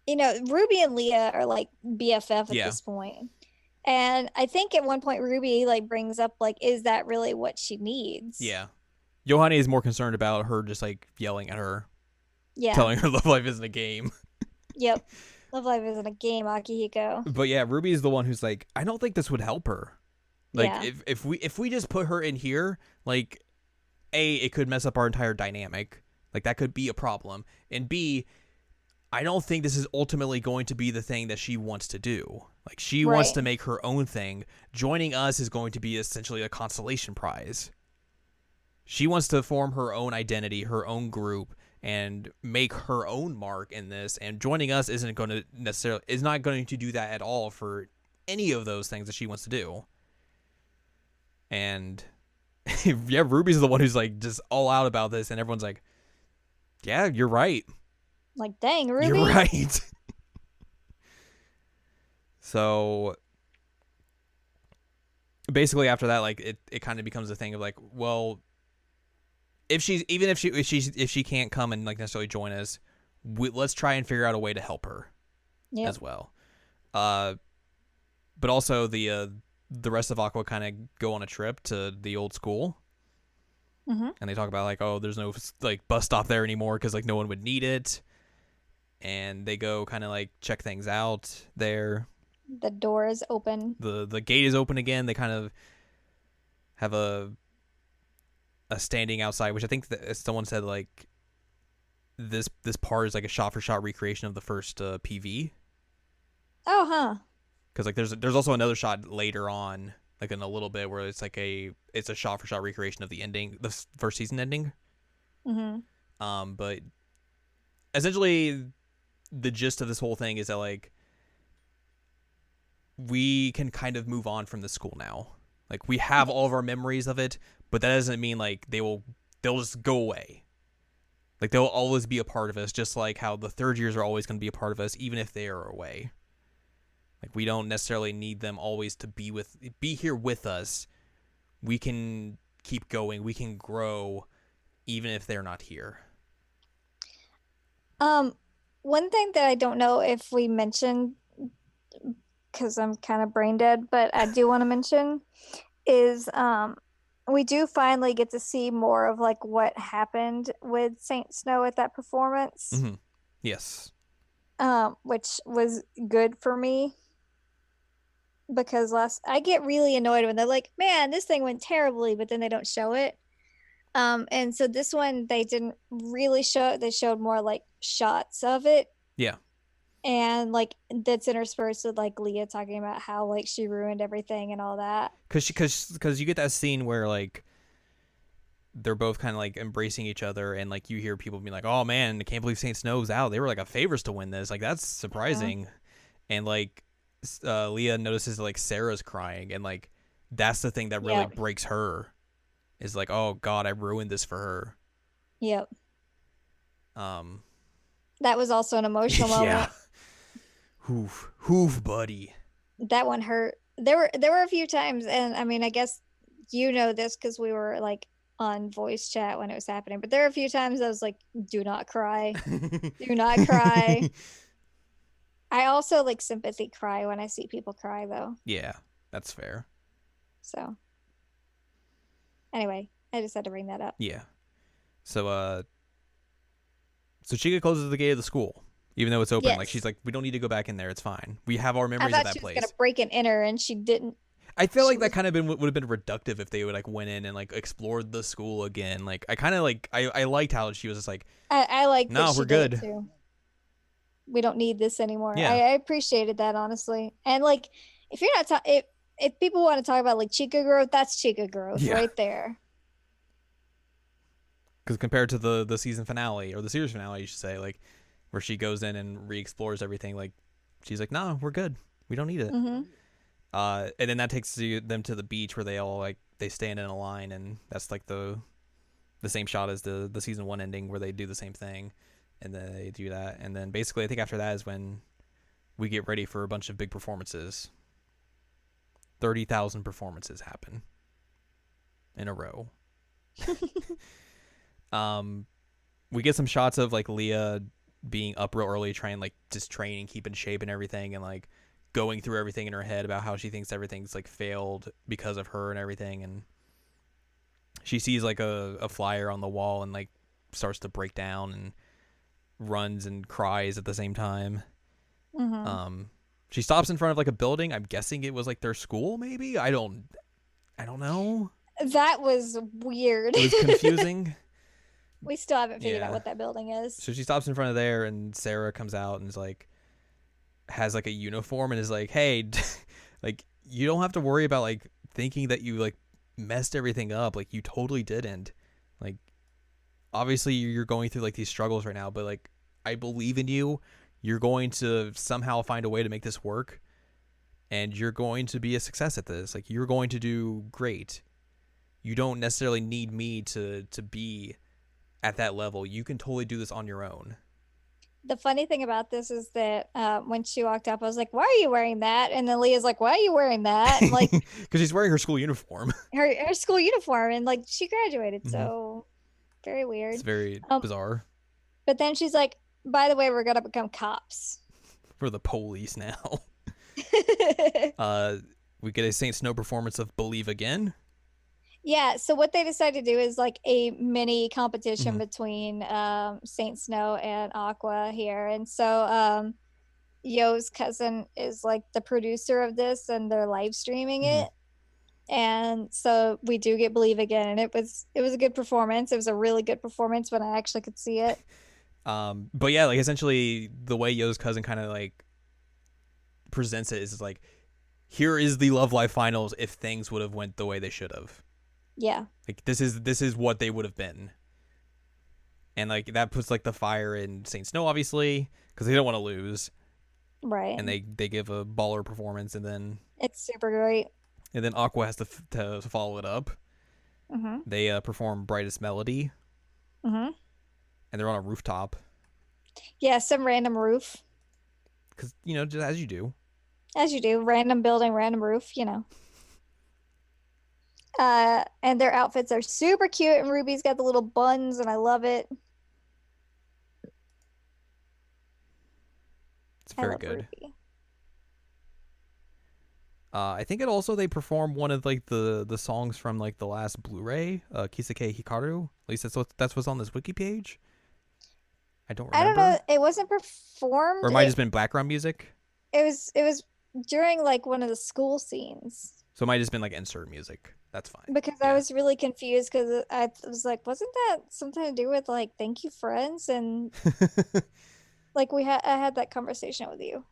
Ruby and Leah are like BFF at Yeah. this point. And I think at one point Ruby like brings up like, is that really what she needs? Yeah. Johanny is more concerned about her just, like, yelling at her, Yeah. telling her Love Life isn't a game. Yep. Love Life isn't a game, Akihiko. But yeah, Ruby is the one who's like, I don't think this would help her. Like, Yeah. if we just put her in here, like, A, it could mess up our entire dynamic. Like, that could be a problem. And B, I don't think this is ultimately going to be the thing that she wants to do. Like, she wants Right. to make her own thing. Joining us is going to be essentially a consolation prize. She wants to form her own identity, her own group, and make her own mark in this. And joining us is not going to do that at all for any of those things that she wants to do. And yeah, Ruby's the one who's like just all out about this, and everyone's like, yeah, you're right. Like, dang, Ruby. You're right. So basically after that, like it kind of becomes a thing of like, well, if she can't come and like necessarily join us, let's try and figure out a way to help her as well. But also the rest of Aqua kind of go on a trip to the old school. Mm-hmm. And they talk about like, oh, there's no like bus stop there anymore because like no one would need it. And they go kind of like check things out there. The door is open. The gate is open again. They kind of have a standing outside, which I think that someone said like this part is like a shot for shot recreation of the first PV. Oh, huh. Because like there's also another shot later on, like in a little bit, where it's like it's a shot for shot recreation of the ending, the first season ending. Mm-hmm. But essentially, the gist of this whole thing is that like we can kind of move on from the school now. Like we have all of our memories of it, but that doesn't mean like they'll just go away. Like they'll always be a part of us, just like how the third years are always going to be a part of us, even if they are away. Like we don't necessarily need them always to be here with us. We can keep going. We can grow, even if they're not here. One thing that I don't know if we mentioned, because I'm kind of brain dead, but I do want to mention is we do finally get to see more of like what happened with Saint Snow at that performance. Mm-hmm. Yes. Which was good for me. Because I get really annoyed when they're like, man, this thing went terribly, but then they don't show it. And so this one they didn't really show it. They showed more like shots of it. Yeah. And like that's interspersed with like Leah talking about how like she ruined everything and all that. Because you get that scene where like they're both kind of like embracing each other, and like you hear people being like, oh man, I can't believe Saint Snow's out. They were like a favorites to win this. Like that's surprising. And like Leah notices like Sarah's crying, and like that's the thing that really Yep. breaks her. Is like, oh God, I ruined this for her. Yep. Um, That was also an emotional yeah, moment. hoof, buddy. That one hurt. There were a few times, and I mean, I guess you know this because we were like on voice chat when it was happening. But there were a few times I was like, "Do not cry, do not cry." I also like sympathy cry when I see people cry, though. Yeah, that's fair. So anyway, I just had to bring that up. Yeah. So so Chica closes the gate of the school, even though it's open. Like she's Yes, like, we don't need to go back in there. It's fine. We have our I memories of thought that she was gonna place. break and enter, and she didn't. I feel She like that was. kind of would have been reductive if they would like went in and like explored the school again. Like I kind of like I liked how she was just like, I like that no, she we're did it good. too. We don't need this anymore. Yeah. I appreciated that honestly. And like, if you're not if people want to talk about like Chica growth, that's Chica growth Yeah. right there. Because compared to the season finale or the series finale, you should say, like where she goes in and re-explores everything, like she's like, no, we're good. We don't need it. Mm-hmm. And then that takes them to the beach where they all like they stand in a line, and that's like the same shot as the season one ending where they do the same thing, and then they do that, and then basically I think after that is when we get ready for a bunch of big performances. 30,000 performances happen in a row. We get some shots of like Leah being up real early, trying like just training, keep in shape and everything, and like going through everything in her head about how she thinks everything's like failed because of her and everything, and she sees like a flyer on the wall and like starts to break down and runs and cries at the same time. Mm-hmm. She stops in front of like a building. I'm guessing it was like their school, maybe. I don't know. That was weird. It was confusing. We still haven't figured out Yeah. what that building is. So she stops in front of there, and Sarah comes out and is like, has like a uniform and is like, hey, like you don't have to worry about like thinking that you like messed everything up. Like you totally didn't. Like obviously you're going through like these struggles right now, but like I believe in you. You're going to somehow find a way to make this work, and you're going to be a success at this. Like you're going to do great. You don't necessarily need me to be at that level. You can totally do this on your own. The funny thing about this is that when she walked up, I was like, "Why are you wearing that?" And then Leah's like, "Why are you wearing that?" And like Because she's wearing her school uniform. her school uniform, and like she graduated, Mm-hmm. so very weird. It's very Um, bizarre. but then she's like, "By the way, we're gonna become cops." For the police now. We get a Saint Snow performance of Believe Again. Yeah, so what they decided to do is like a mini competition Mhm. between Saint Snow and Aqua here. And so Yo's cousin is like the producer of this and they're live streaming Mhm. it. And so we do get Believe Again, and it was a good performance. It was a really good performance when I actually could see it. But yeah, like essentially the way Yo's cousin kind of like presents it is like, here is the Love Life finals if things would have went the way they should have. Yeah. Like this is what they would have been. And like that puts like the fire in Saint Snow, obviously, because they don't want to lose, Right. and they give a baller performance, and It's super great. then Aqua has to follow it up. Mm-hmm. They perform Brightest Melody, Mm-hmm. and they're on a rooftop Yeah, some random roof. because just as you do. As you do, random building, random roof, you know. And their outfits are super cute, and Ruby's got the little buns, and I love it. It's I very love good. Ruby. I think it also they perform one of like the songs from like the last Blu-ray, Kisake Hikaru. At least that's what's on this wiki page. I don't I remember. don't know. It wasn't performed. Or it might have just been background music. It was during like one of the school scenes So it might have just been like insert music. That's fine. because I was really confused because I was like, wasn't that something to do with like "Thank You, Friends"? And like I had that conversation with you.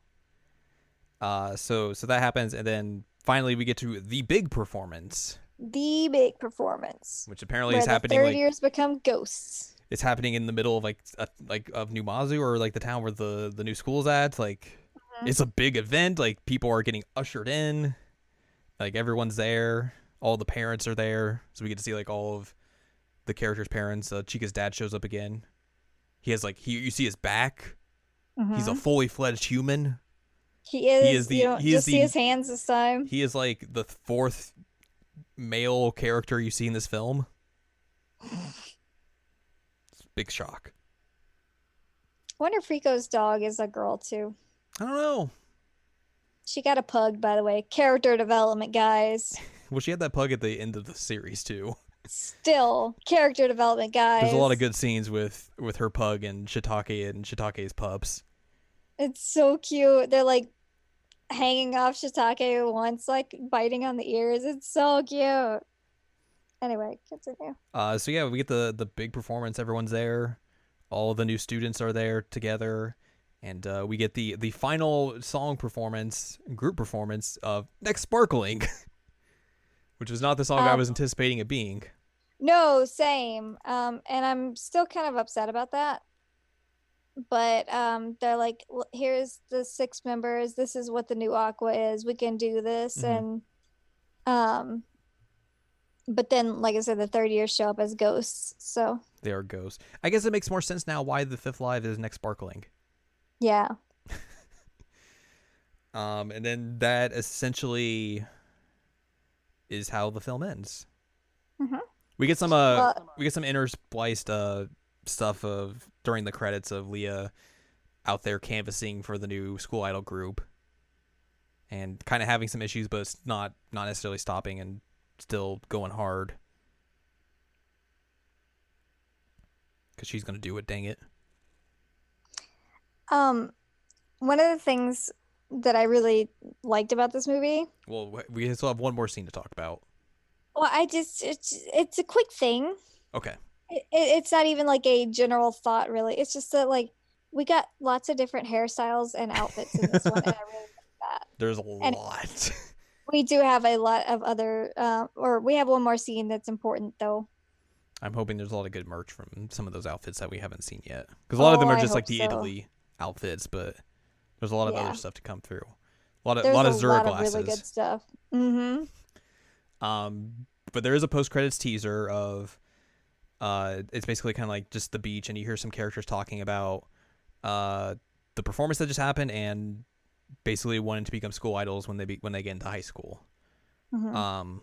So that happens, and then finally we get to the big performance, The big performance which apparently where is the happening third like years become ghosts. it's happening in the middle of like of Numazu, or like the town where the new school's at. Like it's a big event. Like people are getting ushered in. Like everyone's there. All the parents are there, so we get to see like all of the characters' parents. Chica's dad shows up again. He has like you see his back. He's a Mm-hmm. fully fledged human. He He is is. You the don't he is just see the his hands this time. he is like the fourth male character you see in this film. Big shock. I wonder if Rico's dog is a girl too. I don't know. She got a pug, by the way. Character development, guys. Well, she had that pug at the end of the series too. Still, character development, There's a lot of guys. good scenes with her pug and Shitake's pups. It's so cute. They're like hanging off Shiitake once, like biting on the ears. It's so cute. Anyway, continue. So yeah, we get the big performance. Everyone's there. All of the new students are there together, and we get the final song performance, group performance of Next Sparkling, which was not the song I was anticipating it being. No, same. And I'm still kind of upset about that. But they're like, Here's the 6 members. This is what the new Aqua is. We can do this." Mm-hmm. And um, but then, like I said, the third years show up as ghosts. So They are ghosts. I guess it makes more sense now why the fifth live is Next Sparkling. yeah. And then that essentially is how the film ends. Mm-hmm. We get some interspliced stuff of during the credits of Leah out there canvassing for the new school idol group and kind of having some issues, but it's not necessarily stopping and still going hard because she's gonna do it. Dang it! One of the things that I really liked about this movie. Well, we still have one more scene to talk about. Well, it's a quick thing. Okay. It's not even like a general thought, really. It's just that like we got lots of different hairstyles and outfits in this one, and I really like that. There's a lot. We do have a lot of other, or we have one more scene that's important, though. I'm hoping there's a lot of good merch from some of those outfits that we haven't seen yet, because a lot of them are just like the Italy outfits, but there's a lot of other stuff to come through. A lot of Zura glasses. Really good stuff. Mm-hmm. But there is a post-credits teaser of it's basically kind of like just the beach, and you hear some characters talking about the performance that just happened and basically wanting to become school idols when they get into high school. Mm-hmm.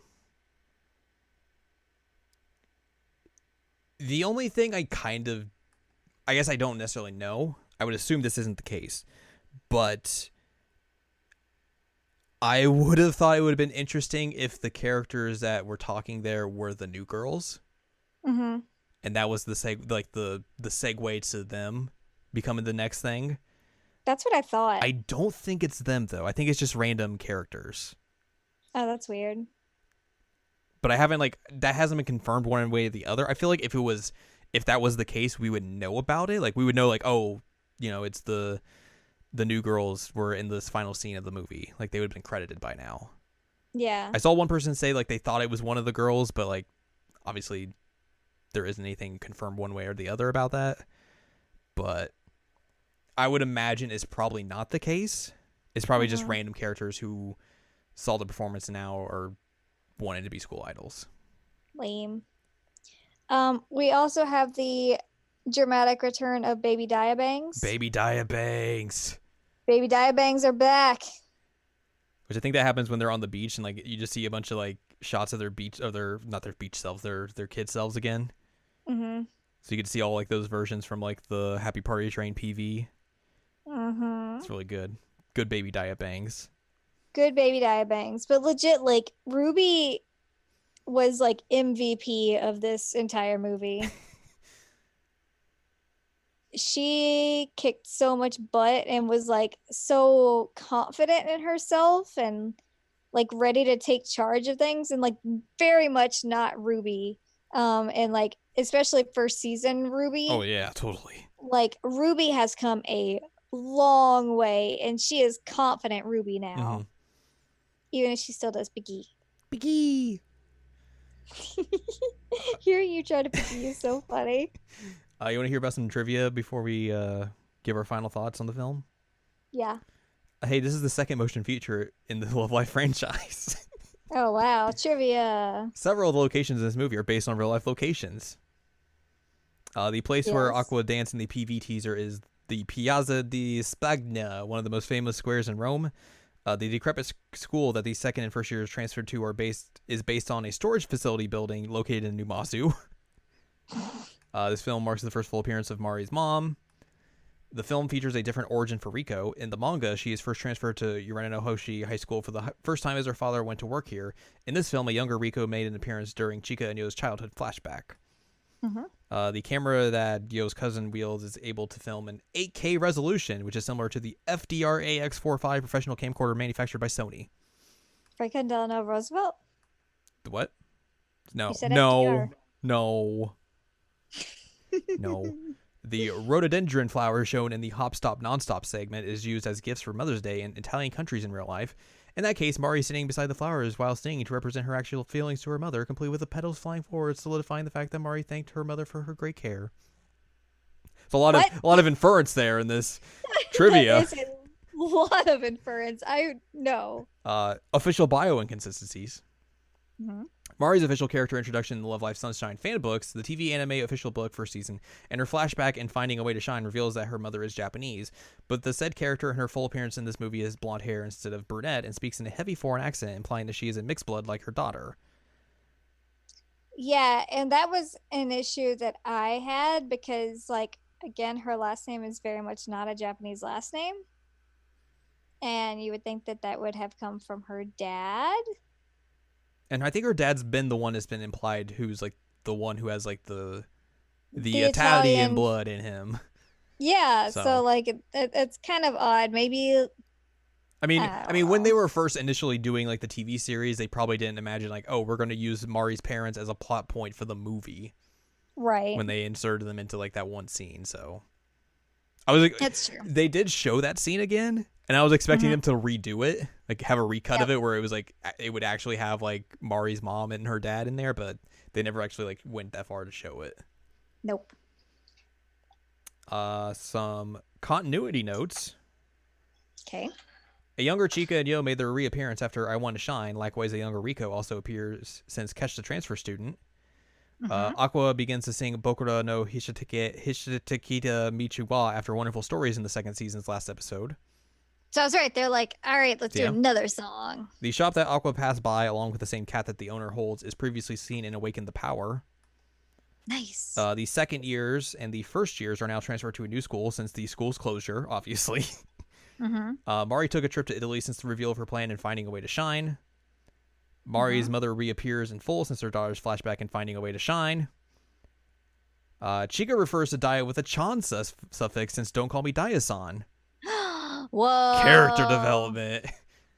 The only thing I guess I don't necessarily know. I would assume this isn't the case, but I would have thought it would have been interesting if the characters that were talking there were the new girls. Mm-hmm. And that was the segue to them becoming the next thing. That's what I thought. I don't think it's them though. I think it's just random characters. Oh, that's weird. But I haven't that hasn't been confirmed one way or the other. I feel like if that was the case, we would know about it. Like we would know it's the new girls were in this final scene of the movie. Like they would have been credited by now. Yeah. I saw one person say like they thought it was one of the girls, but like obviously there isn't anything confirmed one way or the other about that. But I would imagine it's probably not the case. It's probably just random characters who saw the performance now or wanted to be school idols. Lame. We also have the dramatic return of Baby Diabangs. Baby Diabangs. Baby Diabangs are back. Which I think that happens when they're on the beach and like you just see a bunch of like shots of their beach of their not their beach selves, their kid selves again. Mm-hmm. So you get to see all like those versions from like the Happy Party Train PV. Mm-hmm. It's really good. Good Baby Diabangs. Good Baby Diabangs. But legit, like Ruby was like MVP of this entire movie. She kicked so much butt and was like so confident in herself and like ready to take charge of things and like very much not Ruby. And like especially first season Ruby. Oh yeah, totally. Like Ruby has come a long way and she is confident Ruby now. Mm-hmm. Even if she still does Biggie. Biggie. Hearing you try to Biggie is so funny. You want to hear about some trivia before we give our final thoughts on the film? Yeah. Hey, this is the second motion feature in the Love Life franchise. Oh wow, trivia. Several of the locations in this movie are based on real life locations. The place where Yes. Aqua danced in the PV teaser is the Piazza di Spagna, one of the most famous squares in Rome. The decrepit school that the second and first years transferred to is based on a storage facility building located in Numazu. This film marks the first full appearance of Mari's mom. The film features a different origin for Riko. In the manga, she is first transferred to Uranino Hoshi High School for the first time as her father went to work here. In this film, a younger Riko made an appearance during Chika and Yo's childhood flashback. The camera that Yo's cousin wields is able to film in 8K resolution, which is similar to the FDR AX45 professional camcorder manufactured by Sony. Franklin Delano Roosevelt. The what? No. You said No. FDR. No. No. The rhododendron flower shown in the Hop Stop Nonstop segment is used as gifts for Mother's Day in Italian countries in real life. In that case, Mari is sitting beside the flowers while singing to represent her actual feelings to her mother, complete with the petals flying forward, solidifying the fact that Mari thanked her mother for her great care. So a lot of inference there in this trivia. That is a lot of inference. I know. Official bio inconsistencies. Mm-hmm. Mari's official character introduction in the Love Life Sunshine fan books, the TV anime official book first season, and her flashback in Finding a Way to Shine reveals that her mother is Japanese, but the said character in her full appearance in this movie has blonde hair instead of brunette and speaks in a heavy foreign accent, implying that she is a mixed blood like her daughter. Yeah, and that was an issue that I had because, like, again, her last name is very much not a Japanese last name. And you would think that that would have come from her dad. And I think her dad's been the one that's been implied who's like the one who has like the The Italian blood in him. Yeah, So- so like it's kind of odd. Maybe I mean, don't when they know. were first initially doing like the TV series, they probably didn't imagine like, oh, we're going to use Mari's parents as a plot point for the movie right. when they inserted them into like that one scene. So I was like, That's true. they did show that scene again, and I was expecting them to redo it, like have a recut of it where it was like it would actually have like Mari's mom and her dad in there, but they never actually like went that far to show it. Nope. Some continuity notes. Okay. A younger Chika and Yo made their reappearance after I Want to Shine. Likewise, a younger Riko also appears since Catch the Transfer Student. Aqua begins to sing Bokura no Hishitakita Michiwa after Wonderful Stories in the second season's last episode. So I was right. They're like, all right, let's do Yeah. another song. The shop that Aqua passed by, along with the same cat that the owner holds, is previously seen in Awaken the Power. Nice. The second years and the first years are now transferred to a new school since the school's closure, obviously. Mari took a trip to Italy since the reveal of her plan in Finding a Way to Shine. Mari's mother reappears in full since her daughter's flashback in Finding a Way to Shine. Chika refers to Daya with a chan suffix since Don't Call Me Daya-san. Whoa. Character development.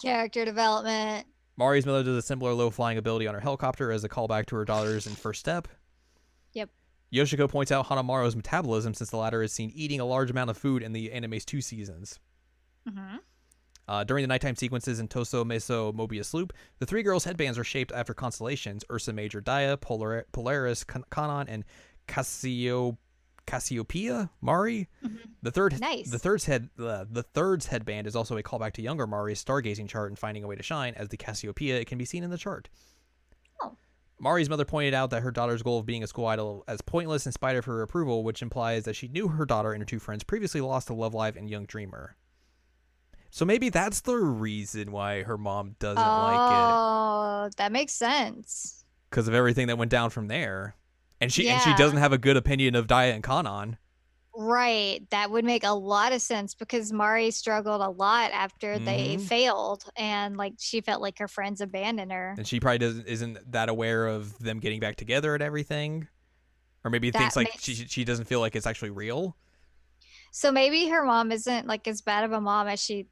Character development. Mari's mother does a similar low-flying ability on her helicopter as a callback to her daughter's in First Step. Yep. Yoshiko points out Hanamaru's metabolism since the latter is seen eating a large amount of food in the anime's 2 seasons. During the nighttime sequences in Toso Meso Mobius Loop, the three girls' headbands are shaped after constellations: Ursa Major Daya, Polaris Kanan, and Cassiopeia Mari. The third's headband is also a callback to younger Mari's stargazing chart and Finding a Way to Shine, as the Cassiopeia can be seen in the chart. Oh. Mari's mother pointed out that her daughter's goal of being a school idol as pointless in spite of her approval, which implies that she knew her daughter and her two friends previously lost to Love Live and Young Dreamer. So maybe that's the reason why her mom doesn't like it, Oh, that makes sense. because of everything that went down from there. And she Yeah. doesn't have a good opinion of Daya and Kanan. Right. That would make a lot of sense because Mari struggled a lot after they failed, and like she felt like her friends abandoned her. And she probably isn't that aware of them getting back together and everything. Or maybe That thinks like makes- she doesn't feel like it's actually real. So maybe her mom isn't like as bad of a mom as she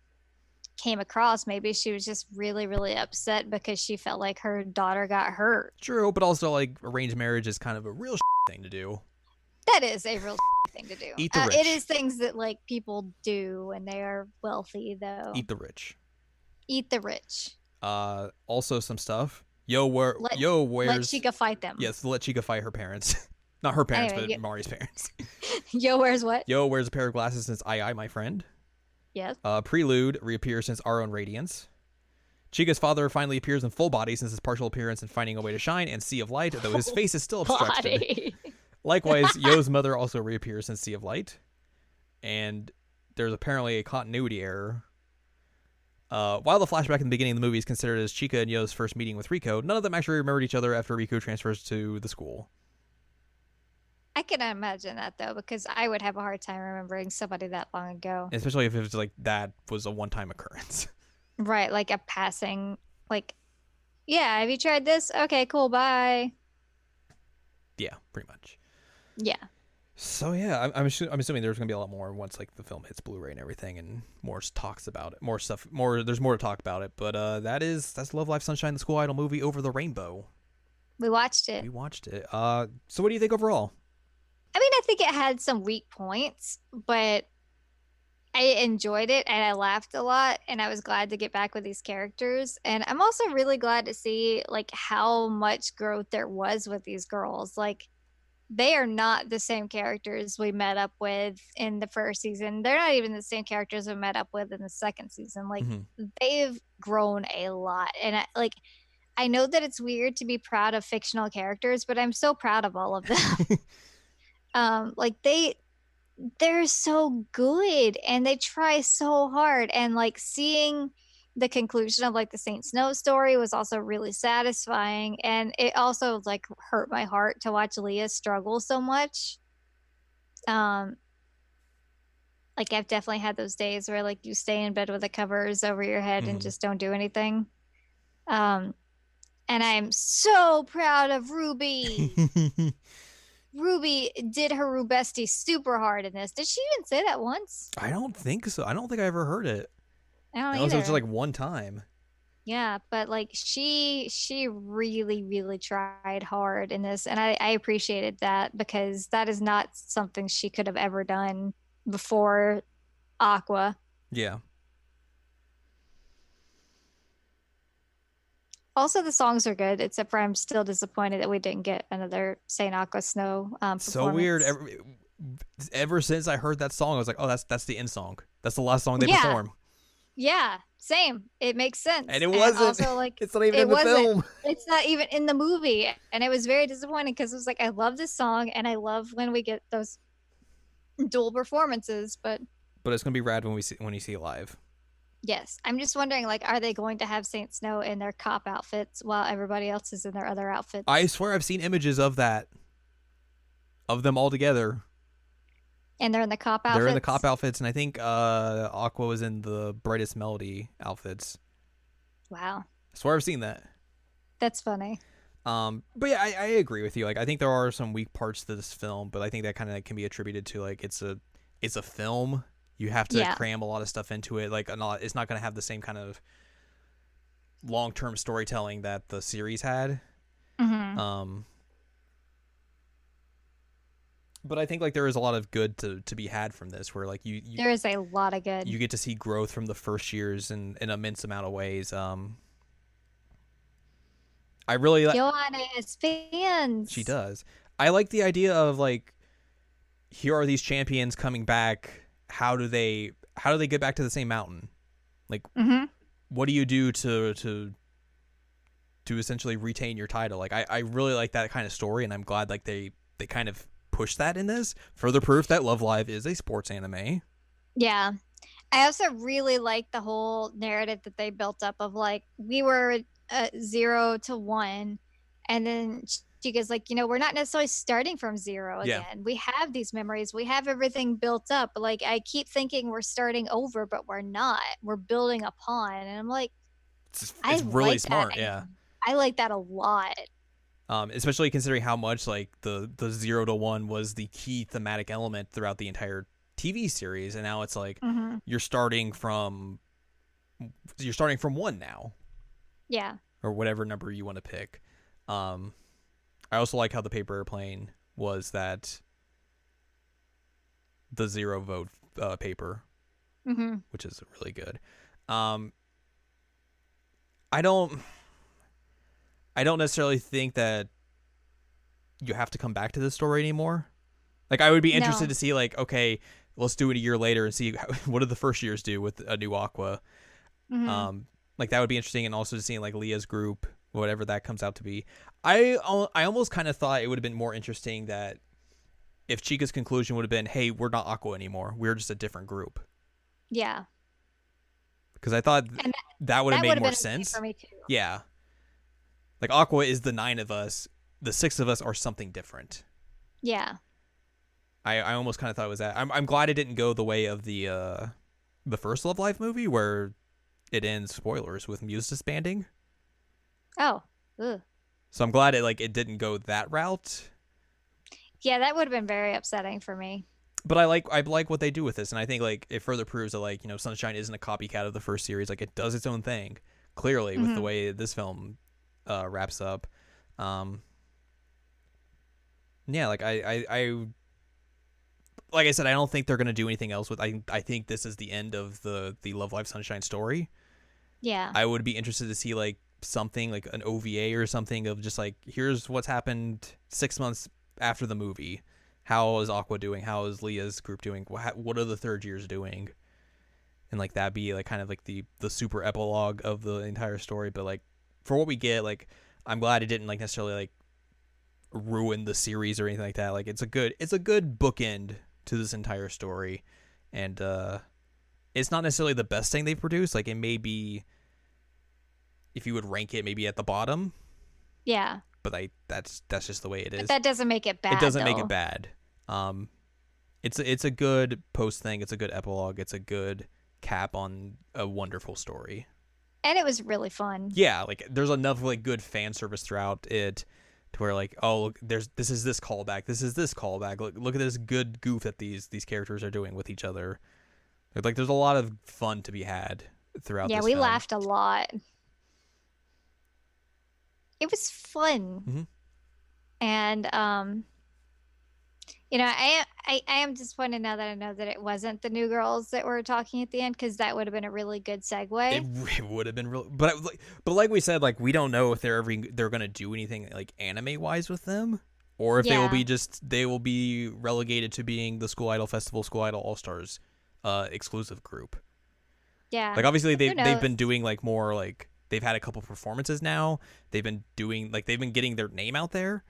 came across. Maybe she was just really, really upset because she felt like her daughter got hurt. True, but also like arranged marriage is kind of a real thing to do. That is a real thing to do. Eat the It rich. is things that like people do when they are wealthy, though. Eat the rich. Eat the rich. Also some stuff. Yo Let wears Chica fight them. Yes, let Chica fight her parents. Not her parents, Anyway, but yeah. Mari's parents. Yo wears what? Yo wears a pair of glasses since I, my friend. Yes. Prelude reappears since Our Own Radiance. Chica's father finally appears in full body since his partial appearance in Finding a Way to Shine and Sea of Light, though his face is still obstructed. Body. Likewise, Yo's mother also reappears in Sea of Light. And there's apparently a continuity error. While the flashback in the beginning of the movie is considered as Chica and Yo's first meeting with Rico, none of them actually remembered each other after Rico transfers to the school. I can imagine that though, because I would have a hard time remembering somebody that long ago. Especially if it was like that was a one-time occurrence. Right, like a passing, like, yeah, have you tried this? Okay, cool, bye. Yeah, pretty much. Yeah. So yeah, I'm assuming there's gonna be a lot more once like the film hits Blu-ray and everything, and more talks about it, more stuff, more. There's more to talk about it, but that's Love, Life, Sunshine, the School Idol movie Over the Rainbow. We watched it. We watched it. So what do you think overall? I mean, I think it had some weak points, but I enjoyed it and I laughed a lot and I was glad to get back with these characters. And I'm also really glad to see like how much growth there was with these girls. Like they are not the same characters we met up with in the first season. They're not even the same characters we met up with in the second season. Like they've grown a lot. And I know that it's weird to be proud of fictional characters, but I'm so proud of all of them. Like they're so good and they try so hard, and like seeing the conclusion of like the Saint Snow story was also really satisfying, and it also like hurt my heart to watch Leah struggle so much. Like I've definitely had those days where like you stay in bed with the covers over your head and just don't do anything. And I'm so proud of Ruby. Ruby did her Rubesti super hard in this. Did she even say that once? I don't think so. I don't think I ever heard it. I don't either. It was just like one time. Yeah, but like she really, really tried hard in this, and I appreciated that because that is not something she could have ever done before Aqua. Yeah. Also, the songs are good, except for I'm still disappointed that we didn't get another Saint Aqua Snow performance. So weird. Ever since I heard that song, I was like, oh, that's the end song. That's the last song they perform. Yeah, same. It makes sense. And it wasn't. And also, like, it's not even in the film. It's not even in the movie. And it was very disappointing because it was like, I love this song and I love when we get those dual performances, but it's gonna be rad when you see it live. Yes. I'm just wondering, like, are they going to have Saint Snow in their cop outfits while everybody else is in their other outfits? I swear I've seen images of that. Of them all together. And they're in the cop outfits? They're in the cop outfits, and I think Aqua was in the Brightest Melody outfits. Wow. I swear I've seen that. That's funny. But yeah, I agree with you. Like, I think there are some weak parts to this film, but I think that kind of can be attributed to, like, it's a film. You have to cram a lot of stuff into it. Like, it's not going to have the same kind of long-term storytelling that the series had. But I think like there is a lot of good to be had from this, where like you there is a lot of good. You get to see growth from the first years in an immense amount of ways. I really like. Joanna has fans. She does. I like the idea of like, here are these champions coming back. How do they get back to the same mountain? Like, what do you do to essentially retain your title? Like, I really like that kind of story, and I'm glad like they kind of push that in this. Further proof that Love Live is a sports anime. Yeah. I also really like the whole narrative that they built up of like, we were 0 to 1, and then she goes like, we're not necessarily starting from 0 again. We have these memories, we have everything built up. Like, I keep thinking we're starting over, but we're not. We're building upon. And I'm like, it's really like smart. That. Yeah, I like that a lot. Especially considering how much like the 0 to 1 was the key thematic element throughout the entire TV series, and now it's like you're starting from 1 now. Yeah. Or whatever number you want to pick. I also like how the paper airplane was that the 0 vote paper, which is really good. I don't necessarily think that you have to come back to this story anymore. Like, I would be interested to see like, okay, let's do it a year later and see what did the first years do with a new Aqua. Mm-hmm. Like that would be interesting, and also seeing like Leah's group, whatever that comes out to be. I almost kind of thought it would have been more interesting that if Chica's conclusion would have been, "Hey, we're not Aqua anymore. We're just a different group." Yeah. Because I thought And that would have that made would have more been sense. for me too. Yeah, like Aqua is the 9 of us. The 6 of us are something different. Yeah. I almost kind of thought it was that. I'm glad it didn't go the way of the first Love Live movie where it ends, spoilers, with Muse disbanding. Oh. Ugh. So I'm glad it didn't go that route. Yeah, that would have been very upsetting for me. But I like what they do with this, and I think like it further proves that like, you know, Sunshine isn't a copycat of the first series. Like it does its own thing, clearly, with the way this film wraps up. Yeah, like I like I said, I don't think they're gonna do anything else with. I think this is the end of the Love Live Sunshine story. Yeah. I would be interested to see like something like an OVA or something of just like, here's what's happened 6 months after the movie. How is Aqua doing? How is Leah's group doing? What are the third years doing? And like that be like kind of like the super epilogue of the entire story. But like for what we get, like I'm glad it didn't like necessarily like ruin the series or anything like that. Like it's a good bookend to this entire story, and it's not necessarily the best thing they've produced. Like it may be, if you would rank it, maybe at the bottom. Yeah. But that's just the way it is. But that doesn't make it bad. It doesn't though. make it bad. It's a good post thing. It's a good epilogue. It's a good cap on a wonderful story. And it was really fun. Yeah, like there's enough like good fan service throughout it to where like, oh, look, this is this callback. This is this callback. Look at this good goof that these characters are doing with each other. Like there's a lot of fun to be had throughout. Yeah, this we film. laughed a lot. It was fun. Mm-hmm. And you know, I am disappointed now that I know that it wasn't the new girls that were talking at the end, because that would have been a really good segue. It would have been real, but like we said, like we don't know if they're gonna do anything like anime wise with them, or if they will be relegated to being the School Idol Festival, School Idol All Stars exclusive group. Yeah, like obviously they've been doing like more, like they've had a couple performances now. They've been getting their name out there.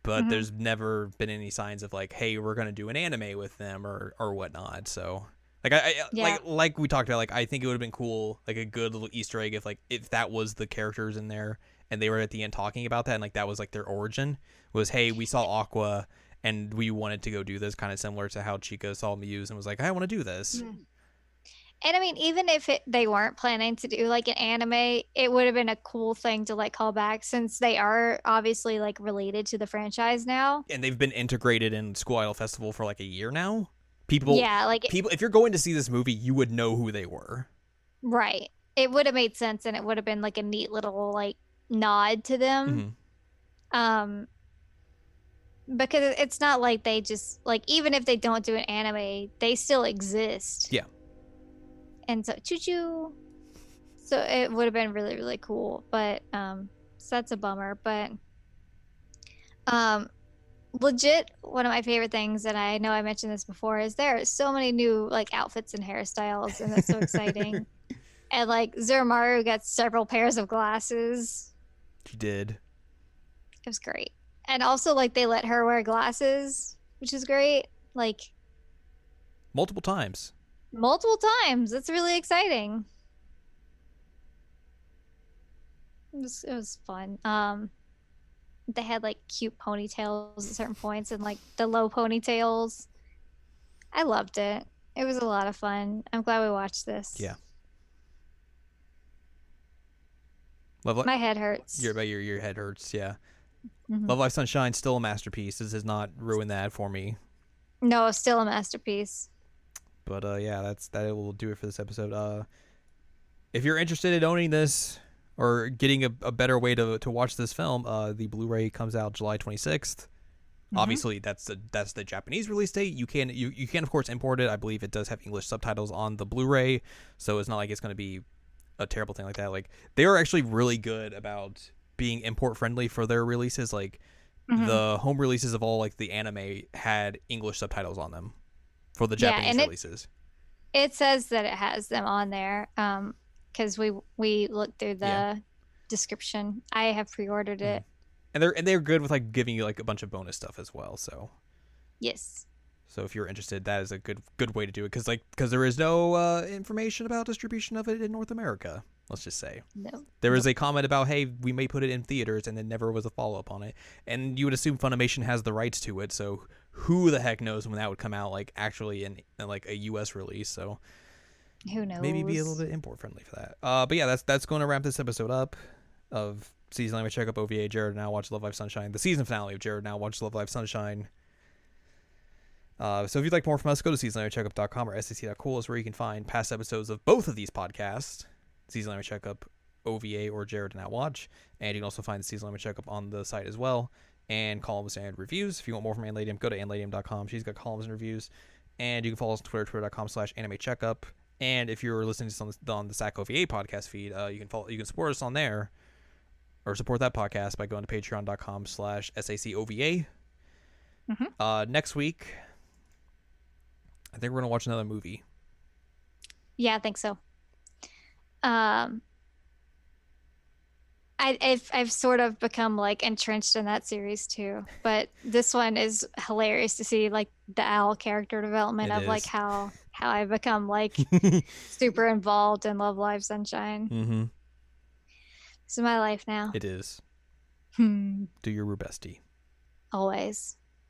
But there's never been any signs of like, hey, we're gonna do an anime with them or whatnot. So like like we talked about, like I think it would have been cool, like a good little Easter egg if that was the characters in there and they were at the end talking about that, and like that was like their origin was, hey, we saw Aqua and we wanted to go do this, kind of similar to how Chica saw Muse and was like, I want to do this. And I mean, even if they weren't planning to do like an anime, it would have been a cool thing to like call back, since they are obviously like related to the franchise now. And they've been integrated in School Idol Festival for like a year now. People, if you're going to see this movie, you would know who they were. Right. It would have made sense, and it would have been like a neat little like nod to them. Because it's not like they just like, even if they don't do an anime, they still exist. Yeah. And so choo-choo. So it would have been really, really cool. But so that's a bummer. But legit, one of my favorite things, and I know I mentioned this before, is there are so many new like outfits and hairstyles, and that's so exciting. And like Zuramaru got several pairs of glasses. She did. It was great. And also like they let her wear glasses, which is great. Like multiple times. It's really exciting. It was fun. They had like cute ponytails at certain points, and like the low ponytails. I loved it. It was a lot of fun. I'm glad we watched this. Yeah. My head hurts. Your head hurts. Yeah. Love Live Sunshine, still a masterpiece. This has not ruined that for me. No, still a masterpiece. But yeah, that will do it for this episode. If you're interested in owning this or getting a better way to watch this film, the Blu-ray comes out July 26th. Obviously, that's the Japanese release date. You can of course import it. I believe it does have English subtitles on the Blu-ray, so it's not like it's going to be a terrible thing like that. Like they are actually really good about being import friendly for their releases. Like the home releases of all like the anime had English subtitles on them. for the Yeah, Japanese and releases. it says that it has them on there. Because we looked through Yeah. the description. I have pre-ordered Mm-hmm. it. And they're good with like giving you like a bunch of bonus stuff as well. Yes. So if you're interested, that is a good way to do it because there is no information about distribution of it in North America. Let's just say No. there was Nope. a comment about, hey, we may put it in theaters, and then never was a follow up on it. And you would assume Funimation has the rights to it, so who the heck knows when that would come out, like actually in like a U.S. release. So Who knows? maybe be a little bit import friendly for that. But yeah, that's going to wrap this episode up of season language checkup OVA. Jared Now Watch Love Live Sunshine, the season finale of Jared Now Watch Love Live Sunshine. So if you'd like more from us, go to seasonlanguagecheckup.com or sac.cool is where you can find past episodes of both of these podcasts, Season Language Checkup, OVA, or Jared Now Watch. And you can also find the Season Language Checkup on the site as well, and columns and reviews. If you want more from Anne Ladyem, go to AnneLadyem.com. She's got columns and reviews. And you can follow us on Twitter, twitter.com/animecheckup. And if you're listening to this on the SAC OVA podcast feed, you can support us on there, or support that podcast by going to patreon.com/SACOVA. Next week, I think we're gonna watch another movie. Yeah, I think so. I've sort of become like entrenched in that series too, but this one is hilarious to see like the Owl character development It of like is. how I've become like super involved in Love Live Sunshine. Mm-hmm. This is my life now. It is. Hmm. Do your bestie. Always.